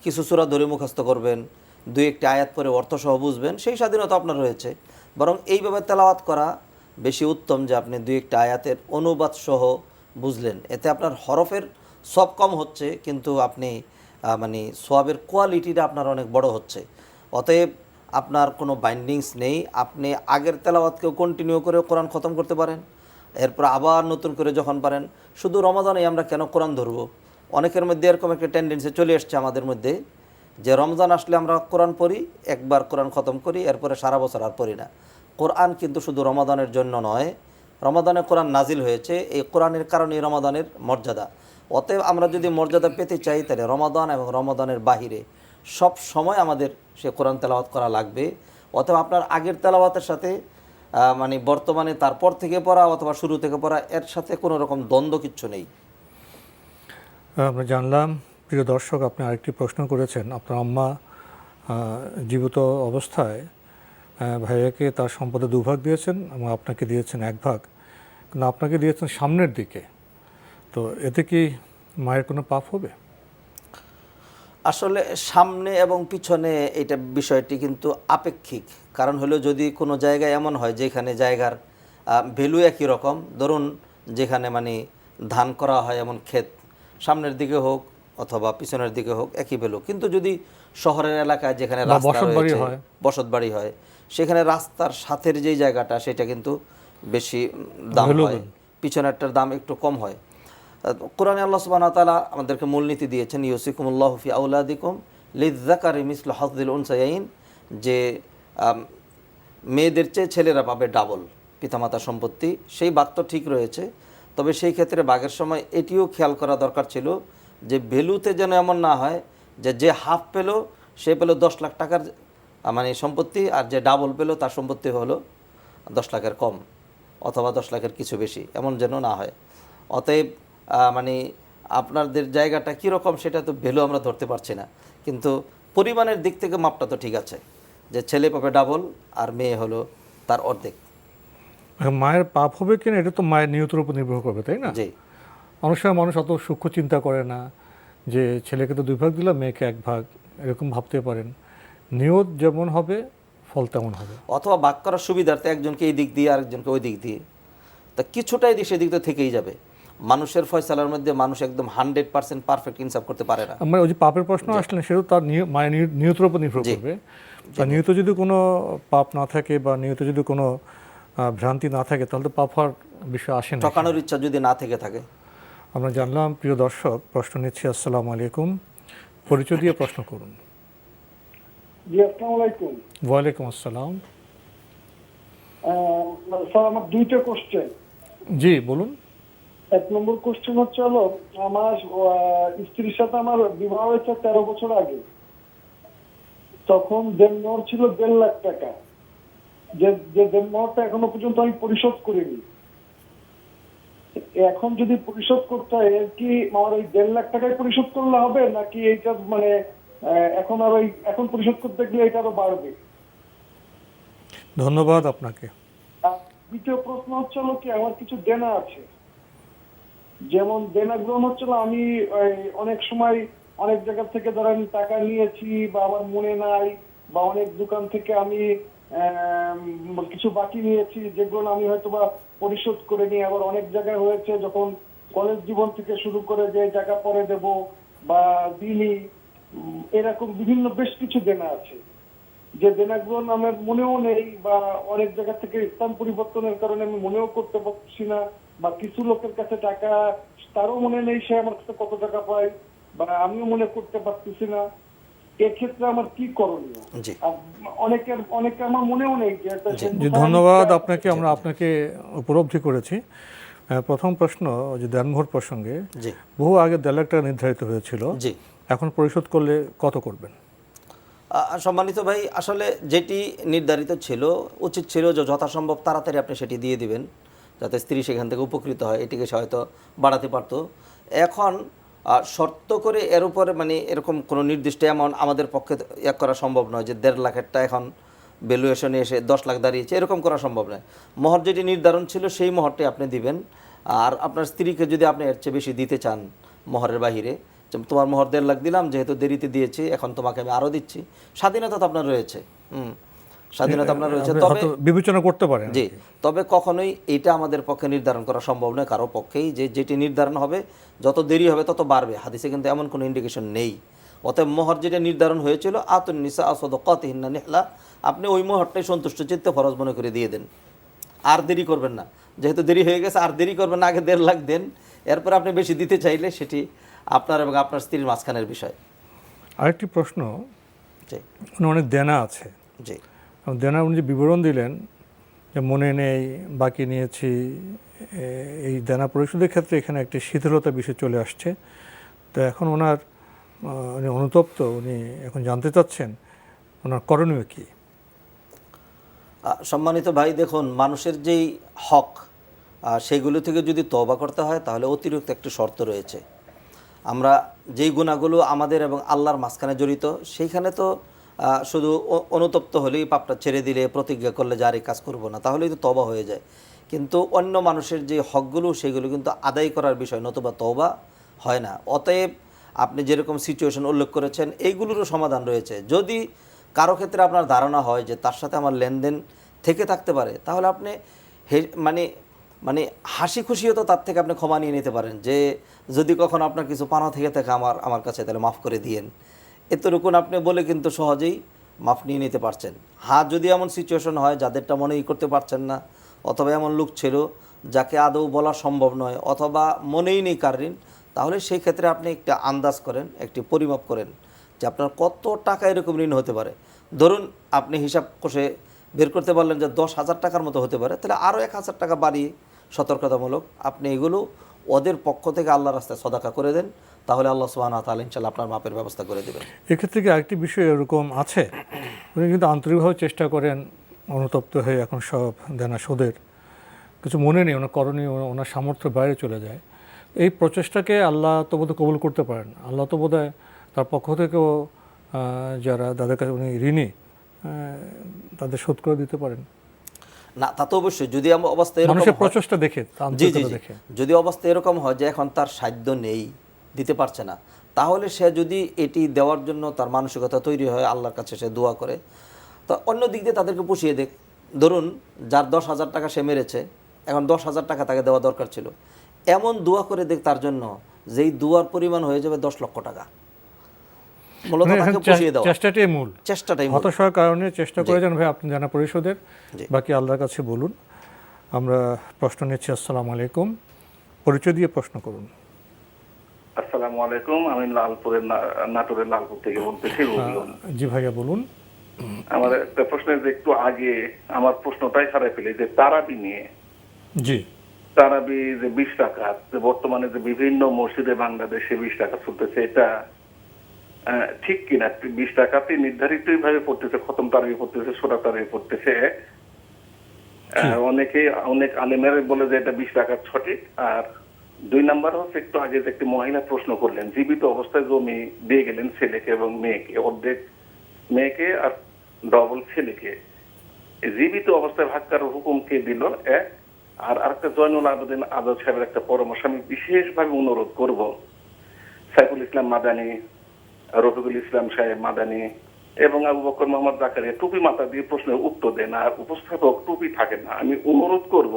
কিছু সূরা ধরে মুখস্থ করবেন, 2-1টি আয়াত পরে অর্থসহ বুঝবেন, সেই স্বাধীনতা আপনার রয়েছে। বরং এইভাবে তেলাওয়াত করা বেশি উত্তম, যে আপনি 2-1টা আয়াতের অনুবাদ সহ বুঝলেন। এতে আপনার হরফের সব কম হচ্ছে, কিন্তু আপনি মানে সোয়াবের কোয়ালিটিটা আপনার অনেক বড় হচ্ছে। অতএব আপনার কোনো বাইন্ডিংস নেই, আপনি আগের তেলাওয়াতকেও কন্টিনিউ করে কোরআন খতম করতে পারেন। এরপর আবার নতুন করে যখন পারেন, শুধু রমাদানে আমরা কেন কোরআন ধরব? অনেকের মধ্যে এরকম একটা টেন্ডেন্সি চলে এসছে আমাদের মধ্যে, যে রমজান আসলে আমরা কোরআন পড়ি, একবার কোরআন খতম করি, এরপরে সারা বছর আর পড়ি না। কোরআন কিন্তু শুধু রমাদানের জন্য নয়, রমাদানে কোরআন নাজিল হয়েছে, এই কোরআনের কারণেই রমাদানের মর্যাদা। অতএব আমরা যদি মর্যাদা পেতে চাই, তাহলে রমাদান এবং রমাদানের বাহিরে সব সময় আমাদের সে কোরআন তেলাওয়াত করা লাগবে। অতএব আপনার আগের তেলাওয়াতের সাথে মানে বর্তমানে তারপর থেকে পড়া অথবা শুরু থেকে পড়া, এর সাথে কোনো রকম দ্বন্দ্ব কিচ্ছু নেই। আমরা জানলাম, প্রিয় দর্শক, আপনি আরেকটি প্রশ্ন করেছেন। আপনার আম্মা জীবিত অবস্থায় ভাইয়াকে তার সম্পদে 2 ভাগ দিয়েছেন এবং আপনাকে দিয়েছেন 1 ভাগ, কিন্তু আপনাকে দিয়েছেন সামনের দিকে। তো এতে কি মায়ের কোনো পাপ হবে? আসলে সামনে এবং পিছনে এটা বিষয়টি কিন্তু আপেক্ষিক। কারণ হলো, যদি কোনো জায়গায় এমন হয় যেখানে জায়গার ভ্যালু একই রকম, ধরুন যেখানে মানে ধান করা হয় এমন ক্ষেত, সামনের দিকে হোক অথবা পিছনের দিকে হোক একই ভ্যালু। কিন্তু যদি শহরের এলাকায় যেখানে রাস্তা রয়েছে, বসতবাড়ি হয়, সেখানে রাস্তার সাথের যেই জায়গাটা সেটা কিন্তু বেশি দাম হয়, পিছনেরটার দাম একটু কম হয়। কোরআনে আল্লাহ সুবহানাহু ওয়া তাআলা আমাদেরকে মূলনীতি দিয়েছেন, ইউসিকুমুল্লাহু ফি আওলাদিকুম লিযযাকারি মিসলু হাযযিল উনসায়াইন, যে মেয়েদের চেয়ে ছেলেরা পাবে ডাবল পিতামাতার সম্পত্তি। সেই বাদ তো ঠিক রয়েছে, তবে সেই ক্ষেত্রে বাঘের সময় এটিও খেয়াল করা দরকার ছিল যে ভ্যালুতে যেন এমন না হয় যে যে হাফ পেল সে পেল 10 লাখ টাকার মানে সম্পত্তি, আর যে ডাবল পেল তার সম্পত্তি হলো 10 লাখের কম অথবা 10 লাখের কিছু বেশি, এমন যেন না হয়। অতএব মানে আপনাদের জায়গাটা কীরকম সেটা তো ভ্যালু আমরা ধরতে পারছি না, কিন্তু পরিমাণের দিক থেকে মাপটা তো ঠিক আছে, যে ছেলে পাবে ডাবল আর মেয়ে হলো তার অর্ধেক। মায়ের পাপ হবে কিনা এটা তো মায়ের নিয়তের উপর নির্ভর করবে, তাই না? জি। অনেক সময় মানুষ অত সূক্ষ্ম চিন্তা করে না, যে ছেলেকে তো 2 ভাগ দিলাম, মেয়েকে 1 ভাগ, এরকম ভাবতে পারেন। নিয়ত যেমন হবে ফল তেমন হবে। অথবা ভাগ করার সুবিধার্থে একজনকে এই দিক দিয়ে আরেকজনকে ওই দিক দিয়ে, তা কিছুটাই দিক সেদিক তো থেকেই যাবে। মানুষের ফয়সালার মধ্যে মানুষ একদম 100% পারফেক্ট ইনসাফ করতে পারে না। আমরা ওই যে পাপের প্রশ্ন আসলে সেটা তার মায়ের নিয়তের উপর নির্ভর করবে। তার নিয়ত যদি কোনো পাপ না থাকে বা নিয়ত যদি কোনো ভ্রান্তি না থাকে, তাহলে তো পাপ হওয়ার বিষয় আসে না, ঠকানোর ইচ্ছা যদি না থেকে থাকে। আমরা জানলাম। প্রিয় দর্শক, প্রশ্ন নিচ্ছি। আসসালামু আলাইকুম, পরিচয় দিয়ে প্রশ্ন করুন। জি, আসসালামু আলাইকুম। ওয়ালাইকুম আসসালাম। স্যার, আমার 2টা কোশ্চেন। জি বলুন। 1 নম্বর কোশ্চেন হচ্ছে হলো, আমার স্ত্রীর সাথে আমার বিবাহ হয়েছে 13 বছর আগে। তখন দেনমোহর ছিল 1.5 লাখ টাকা, যে দেনমোহরটা এখনো পর্যন্ত আমি পরিশোধ করিনি। এখন যদি পরিশোধ করতে হয়, কি আমার ওই 1.5 লাখ টাকায় পরিশোধ করলে হবে, নাকি এইটা মানে এখন পরিশোধ করতে গেলে এটা আরো বাড়বে? ধন্যবাদ আপনাকে। দ্বিতীয় প্রশ্ন হচ্ছে হলো কি, আমার কিছু দেনা আছে। যেমন দেনা গ্রহণ হচ্ছিল, আমি অনেক সময় অনেক জায়গা থেকে ধরেন টাকা নিয়েছি বা আমার মনে নাই বা অনেক দোকান থেকে আমি কিছু বাকি নিয়েছি, যেগুলো আমি হয়তো বা পরিশোধ করে নিই। আবার অনেক জায়গায় হয়েছে যখন কলেজ জীবন থেকে শুরু করে যে টাকা পরে দেব বা দিনই, এরকম বিভিন্ন বেশ কিছু দেনা আছে, যে দেনাগুলো আমার মনেও নেই, বা অনেক জায়গা থেকে স্থান পরিবর্তনের কারণে আমি মনেও করতে পারছি না, বা কিছু লোকের কাছে টাকা তারও মনে নেই সে আমার কাছে কত টাকা পায়, বা আমিও মনে করতে পারতেছি না। এক্ষেত্রে আমার কি করণীয়? আর অনেকে আমার মনেও নেই যে জি, ধন্যবাদ আপনাকে। আমরা আপনাকে উপলব্ধি করেছি। প্রথম প্রশ্ন যে দেনমোহর প্রসঙ্গে, বহু আগে 1.5 লাখ টাকা নির্ধারিত হয়েছিল, এখন পরিশোধ করলে কত করবেন? সম্মানিত ভাই, আসলে যেটি নির্ধারিত ছিল, উচিত ছিল যে যথাসম্ভব তাড়াতাড়ি আপনি সেটি দিয়ে দিবেন, যাতে স্ত্রী সেখান থেকে উপকৃত হয়। এটিকে সে হয়তো বাড়াতে পারতো। এখন শর্ত করে এর উপরে মানে এরকম কোনো নির্দিষ্ট অ্যামাউন্ট আমাদের পক্ষে করা সম্ভব নয় যে 1.5 লাখেরটা এখন ভ্যালুয়েশনে এসে 10 লাখ দাঁড়িয়েছে, এরকম করা সম্ভব নয়। মোহর যেটি নির্ধারণ ছিল সেই মোহরটি আপনি দিবেন। আর আপনার স্ত্রীকে যদি আপনি এর চেয়ে বেশি দিতে চান মোহরের বাহিরে, তোমার মোহর 1.5 লাখ দিলাম, যেহেতু দেরিতে দিয়েছি এখন তোমাকে আমি আরও দিচ্ছি, স্বাধীনতা তো আপনার রয়েছে। স্বাধীনতা আপনার রয়েছে, তবে বিবেচনা করতে পারেন। জি, তবে কখনোই এটা আমাদের পক্ষে নির্ধারণ করা সম্ভব নয় কারো পক্ষেই, যে যেটি নির্ধারণ হবে যত দেরি হবে তত বাড়বে। হাদিসে কিন্তু এমন কোনো ইন্ডিকেশন নেই। অতএব মোহর যেটা নির্ধারণ হয়েছিল, আতুন নিসা সাদাকাতিহিন্না নিহলা, আপনি ওই মোহরটাই সন্তুষ্ট চিত্তে ফরজ মনে করে দিয়ে দেন, আর দেরি করবেন না। যেহেতু দেরি হয়ে গেছে, আর দেরি করবেন না, আগে 1.5 লাখ দেন। এরপর আপনি বেশি দিতে চাইলে সেটি আপনার এবং আপনার স্ত্রীর মাঝখানের বিষয়। আরেকটি প্রশ্ন, অনেক দেনা আছে, জি, দেনা উনি যে বিবরণ দিলেন যে মনে নেই, বাকি নিয়েছি, এই দেনা পরিশোধের ক্ষেত্রে এখানে একটি শিথিলতা বিষয় চলে আসছে। তো এখন ওনার উনি অনুতপ্ত, উনি এখন জানতে চাচ্ছেন ওনার করণীয় কী? সম্মানিত ভাই, দেখুন, মানুষের যেই হক সেইগুলো থেকে যদি তওবা করতে হয় তাহলে অতিরিক্ত একটি শর্ত রয়েছে। আমরা যেই গুনাহগুলো আমাদের এবং আল্লাহর মাঝখানে জড়িত, সেইখানে তো শুধু অনুতপ্ত হলেই পাপটা ছেড়ে দিলে, প্রতিজ্ঞা করলে যে আর এই কাজ করবো না, তাহলেই তো তওবা হয়ে যায়। কিন্তু অন্য মানুষের যে হকগুলো সেগুলো কিন্তু আদায় করার বিষয়, নতুবা তওবা হয় না। অতএব আপনি যেরকম সিচুয়েশন উল্লেখ করেছেন, এইগুলোরও সমাধান রয়েছে। যদি কারো ক্ষেত্রে আপনার ধারণা হয় যে তার সাথে আমার লেনদেন থেকে থাকতে পারে, তাহলে আপনি মানে হাসি খুশিও তো তার থেকে আপনি ক্ষমা নিয়ে নিতে পারেন, যে যদি কখনো আপনার কিছু পানা থেকে থাকে আমার কাছে, তাহলে মাফ করে দিয়েন। এতটুকুন আপনি বলে কিন্তু সহজেই মাফ নিয়ে নিতে পারছেন। হ্যাঁ, যদি এমন সিচুয়েশন হয় যাদেরটা মনেই করতে পারছেন না, অথবা এমন লোক ছিল যাকে আদৌ বলা সম্ভব নয়, অথবা মনেই নেই কার ঋণ, তাহলে সেই ক্ষেত্রে আপনি একটা আন্দাজ করেন, একটি পরিমাপ করেন যে আপনার কত টাকা এরকম ঋণ হতে পারে। ধরুন আপনি হিসাব কষে বের করতে পারলেন যে 10,000 টাকার মতো হতে পারে, তাহলে আরও 1,000 টাকা বাড়িয়ে সতর্কতামূলক আপনি এগুলো ওদের পক্ষ থেকে আল্লাহর রাস্তায় সদাকা করে দেন, তাহলে আল্লাহ সুবহানাহু ওয়া তাআলা ইনশাআল্লাহ আপনার মাপের ব্যবস্থা করে দেবেন। এক্ষেত্রে কি আরেকটি বিষয় এরকম আছে, উনি কিন্তু আন্তরিকভাবে চেষ্টা করেন, অনুতপ্ত হয়ে এখন সব দেনা শোধের কিছু মনে নেই, ওনার করণীয় ওনার সামর্থ্যের বাইরে চলে যায়। এই প্রচেষ্টাকে আল্লাহ তো বোধহয় কবুল করতে পারেন। আল্লাহ তো বোধহয় তার পক্ষ থেকেও যারা তাদের কাছে উনি ঋণী, তাদের শোধ করে দিতে পারেন না। তা তো অবশ্যই, যদি অবস্থা এরকম মানুষের প্রচেষ্টা দেখে, যদি অবস্থা এরকম হয় যে এখন তার সাধ্য নেই, দিতে পারছে না, তাহলে সে যদি এটি দেওয়ার জন্য তার মানসিকতা তৈরি হয়, আল্লাহর কাছে সে দোয়া করে, তো অন্য দিক দিয়ে তাদেরকে পুষিয়ে দেখ। ধরুন যার 10,000 টাকা সে মেরেছে, এখন 10,000 টাকা তাকে দেওয়া দরকার ছিল, এমন দোয়া করে দেখ তার জন্য যেই দুয়ার পরিমাণ হয়ে যাবে 10 লক্ষ টাকা। চেষ্টাটাই মূল, হতাশার কারণে চেষ্টা করে যান ভাই আপনি জানা পরিশোধের, বাকি আল্লাহর কাছে বলুন। আমরা প্রশ্ন নিচ্ছি। আসসালামু আলাইকুম, পরিচয় দিয়ে প্রশ্ন করুন। আসসালামু আলাইকুম, আমি লালপুরের নাটোরের লালপুর থেকে বলতেছি। জি ভাইয়া বলুন। আমার একটা প্রশ্নের যে একটু আগে আমার প্রশ্নটাই হারাই ফেলি, যে তারাবি নিয়ে। জি, তারাবি যে 20 টাকা, যে বর্তমানে যে বিভিন্ন মসজিদে বাংলাদেশে 20 টাকা চলতেছে, এটা ঠিক কিনা? 20 টাকাতে নির্ধারিত ভাবে পড়তেছে, খতম তারাবি পড়তেছে, সূরা তারাবি পড়তেছে। অনেক আলেমের বলে যে এটা 20 টাকা সঠিক। আর 2 নাম্বার হচ্ছে, একটু আগে যে একটি মহিলা প্রশ্ন করলেন, জীবিত অবস্থায় জমি দিয়ে গেলেন ছেলেকে এবং মেয়েকে, অর্ধেক মেয়েকে আর ডবল ছেলেকে, জীবিত অবস্থায় ভাগ করার হুকুম কে দিল? এক। আর আরেকটা, জয়নুল আবেদিন আজাদ সাহেবের একটা পরামর্শ আমি বিশেষভাবে অনুরোধ করব, সাইফুল ইসলাম মাদানী, রফিকুল ইসলাম সাহেব মাদানী, এবং আবু বকর মোহাম্মদ জাকারিয়া টুপি মাথা দিয়ে প্রশ্নের উত্তর দেন, আর উপস্থাপক টুপি থাকে না। আমি অনুরোধ করব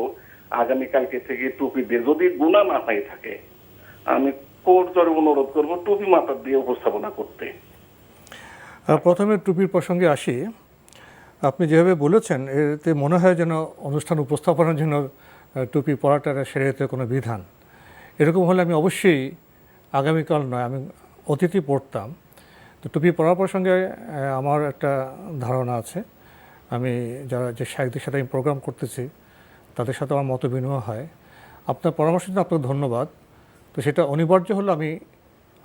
আগামীকালকে থেকে টুপি দিয়ে, যদি গুনাহ না হয়ে থাকে, আমি কোর্ট জোরে অনুরোধ করব টুপি মাথা দিয়ে উপস্থাপনা করতে। প্রথমে টুপির প্রসঙ্গে আসি। আপনি যেভাবে বলেছেন এতে মনে হয় যেন অনুষ্ঠান উপস্থাপনার জন্য টুপি পরাটার শরীয়তে কোনো বিধান। এরকম হলে আমি অবশ্যই আগামীকাল নয়, আমি অতিথি পড়তাম। তো টুপি পরার প্রসঙ্গে আমার একটা ধারণা আছে। আমি যে শায়খদের সাথে আমি প্রোগ্রাম করতেছি তাদের সাথে আমার মত বিনিময় হয়। আপনার পরামর্শের জন্য আপনাকে ধন্যবাদ। তো সেটা অনিবার্য হলো আমি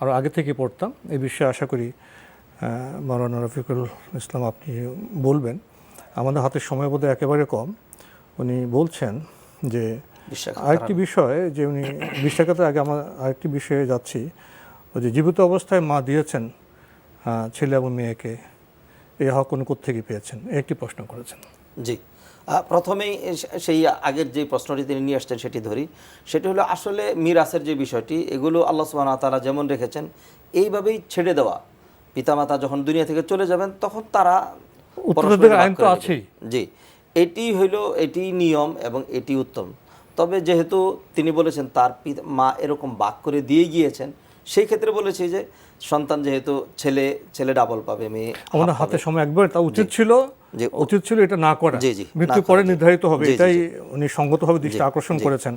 আরও আগে থেকে পড়তাম। এই বিষয়ে আশা করি মাওলানা রফিকুল ইসলাম আপনি বলবেন। আমাদের হাতে সময় বোধহয় একেবারে কম। উনি বলছেন যে আরেকটি বিষয়, যে উনি বিশ্বাকাতের আগে আমার আরেকটি বিষয়ে যাচ্ছি, ওই যে জীবিত অবস্থায় মা দিয়েছেন ছেলে এবং মেয়েকে, এই হক উনি কোত্থেকে পেয়েছেন, একটি প্রশ্ন করেছেন। জি, প্রথমেই সেই আগের যে প্রশ্নটি তিনি নিয়ে আসছেন সেটি ধরি। সেটি হলো আসলে মিরাসের যে বিষয়টি, এগুলো আল্লাহ সুবহানাহু ওয়া তাআলা যেমন রেখেছেন এইভাবেই ছেড়ে দেওয়া। পিতামাতা যখন দুনিয়া থেকে চলে যাবেন তখন তারা আইন তো আছেই। জি, এটি নিয়ম এবং এটি উত্তম। তবে যেহেতু তিনি বলেছেন তার মা এরকম বাক করে দিয়ে গিয়েছেন, সেই ক্ষেত্রে বলেছি যে সন্তান যেহেতু ছেলে ডাবল পাবে, মেয়ে আমাদের হাতে সময় একবার, তা উচিত ছিল এটা না করা। মৃত্যু পরে নির্ধারিত হবে, এটাই উনি সঙ্গতভাবে দৃষ্টি আকর্ষণ করেছেন।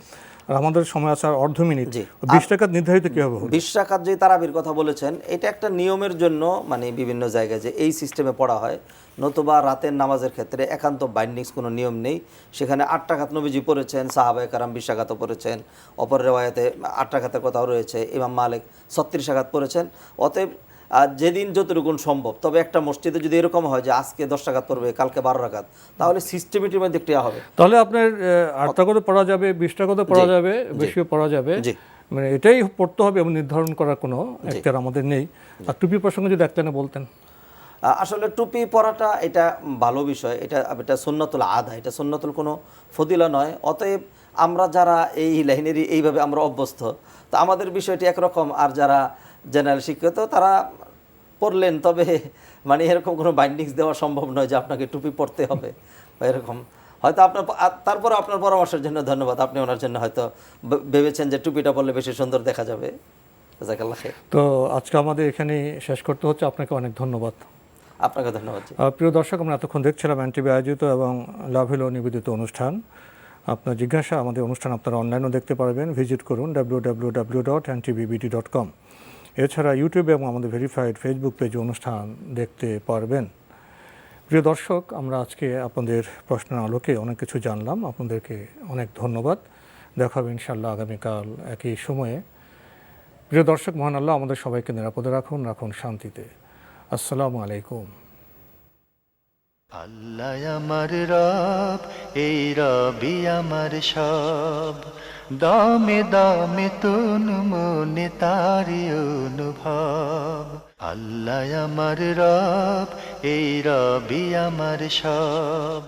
আর আমাদের সময় আছে আর অর্ধ মিনিট। 20 টাকা নির্ধারিত কি হবে? 20 টাকার যে তারাবির কথা বলেছেন, এটা একটা নিয়মের জন্য, মানে বিভিন্ন জায়গায় যে এই সিস্টেমে পড়া হয়, নতুবা রাতের নামাজের ক্ষেত্রে একান্ত বাইন্ডিংস কোনো নিয়ম নেই। সেখানে 8 টাকাত নবীজি পড়েছেন, সাহাবায়ে কেরাম 20 টাকাতও পড়েছেন, অপর রেওয়ায়াতে 8 টাকাতের কথাও রয়েছে, ইমাম মালিক 36 টাকাত পড়েছেন। অতএব যেদিন যতটুকু সম্ভব, তবে একটা মসজিদে যদি এরকম হয় যে আজকে 10 টাকাত পড়বে, কালকে 12 টাকাত, তাহলে সিস্টেমেটির মধ্যে একটি হবে। তাহলে আপনার 8 টাকাতে পড়া যাবে, 20 টাকাতে পড়া যাবে, বেশিও পড়া যাবে, মানে এটাই পড়তে হবে এবং নির্ধারণ করার কোনো এখতিয়ার আমাদের নেই। আর টুপি প্রসঙ্গে যদি একটানে বলতেন। আসলে টুপি পরাটা এটা ভালো বিষয়, এটা সুন্নাতুল আদা, এটা সুন্নাতুল কোনো ফদিলা নয়। অতএব আমরা যারা এই লাইনেরই এইভাবে আমরা অভ্যস্ত, তো আমাদের বিষয়টি একরকম। আর যারা জেনারেল শিক্ষিত তারা পড়লেন, তবে মানে এরকম কোনো বাইন্ডিংস দেওয়া সম্ভব নয় যে আপনাকে টুপি পরতে হবে বা এরকম। হয়তো তারপরে আপনার পরামর্শের জন্য ধন্যবাদ। আপনি ওনার জন্য হয়তো ভেবেছেন যে টুপিটা পরলে বেশি সুন্দর দেখা যাবে। জাযাকাল্লাহ খাইর। তো আজকে আমাদের এখানে শেষ করতে হচ্ছে। আপনাকে অনেক ধন্যবাদ। আপনাকে ধন্যবাদ। প্রিয় দর্শক, আমরা এতক্ষণ দেখছিলাম এনটিভি আয়োজিত এবং লাভ হলো নিবেদিত অনুষ্ঠান। আপনার জিজ্ঞাসা, আমাদের অনুষ্ঠান আপনারা অনলাইনেও দেখতে পারবেন। ভিজিট করুন www.ntvbd.com। এছাড়া ইউটিউবে এবং আমাদের ভেরিফাইড ফেসবুক পেজে অনুষ্ঠান দেখতে পারবেন। প্রিয় দর্শক, আমরা আজকে আপনাদের প্রশ্নের আলোকে অনেক কিছু জানলাম। আপনাদেরকে অনেক ধন্যবাদ। দেখা হবে ইনশাআল্লাহ আগামীকাল একই সময়ে। প্রিয় দর্শক, মহান আল্লাহ আমাদের সবাইকে নিরাপদে রাখুন শান্তিতে। আসসালামু আলাইকুম। আল্লাহ আমার রব, এই রবি আমার সব, দামে দামে তুন মনে তারি অনুভব। আল্লাহ আমার রব, এই রবি আমার সব।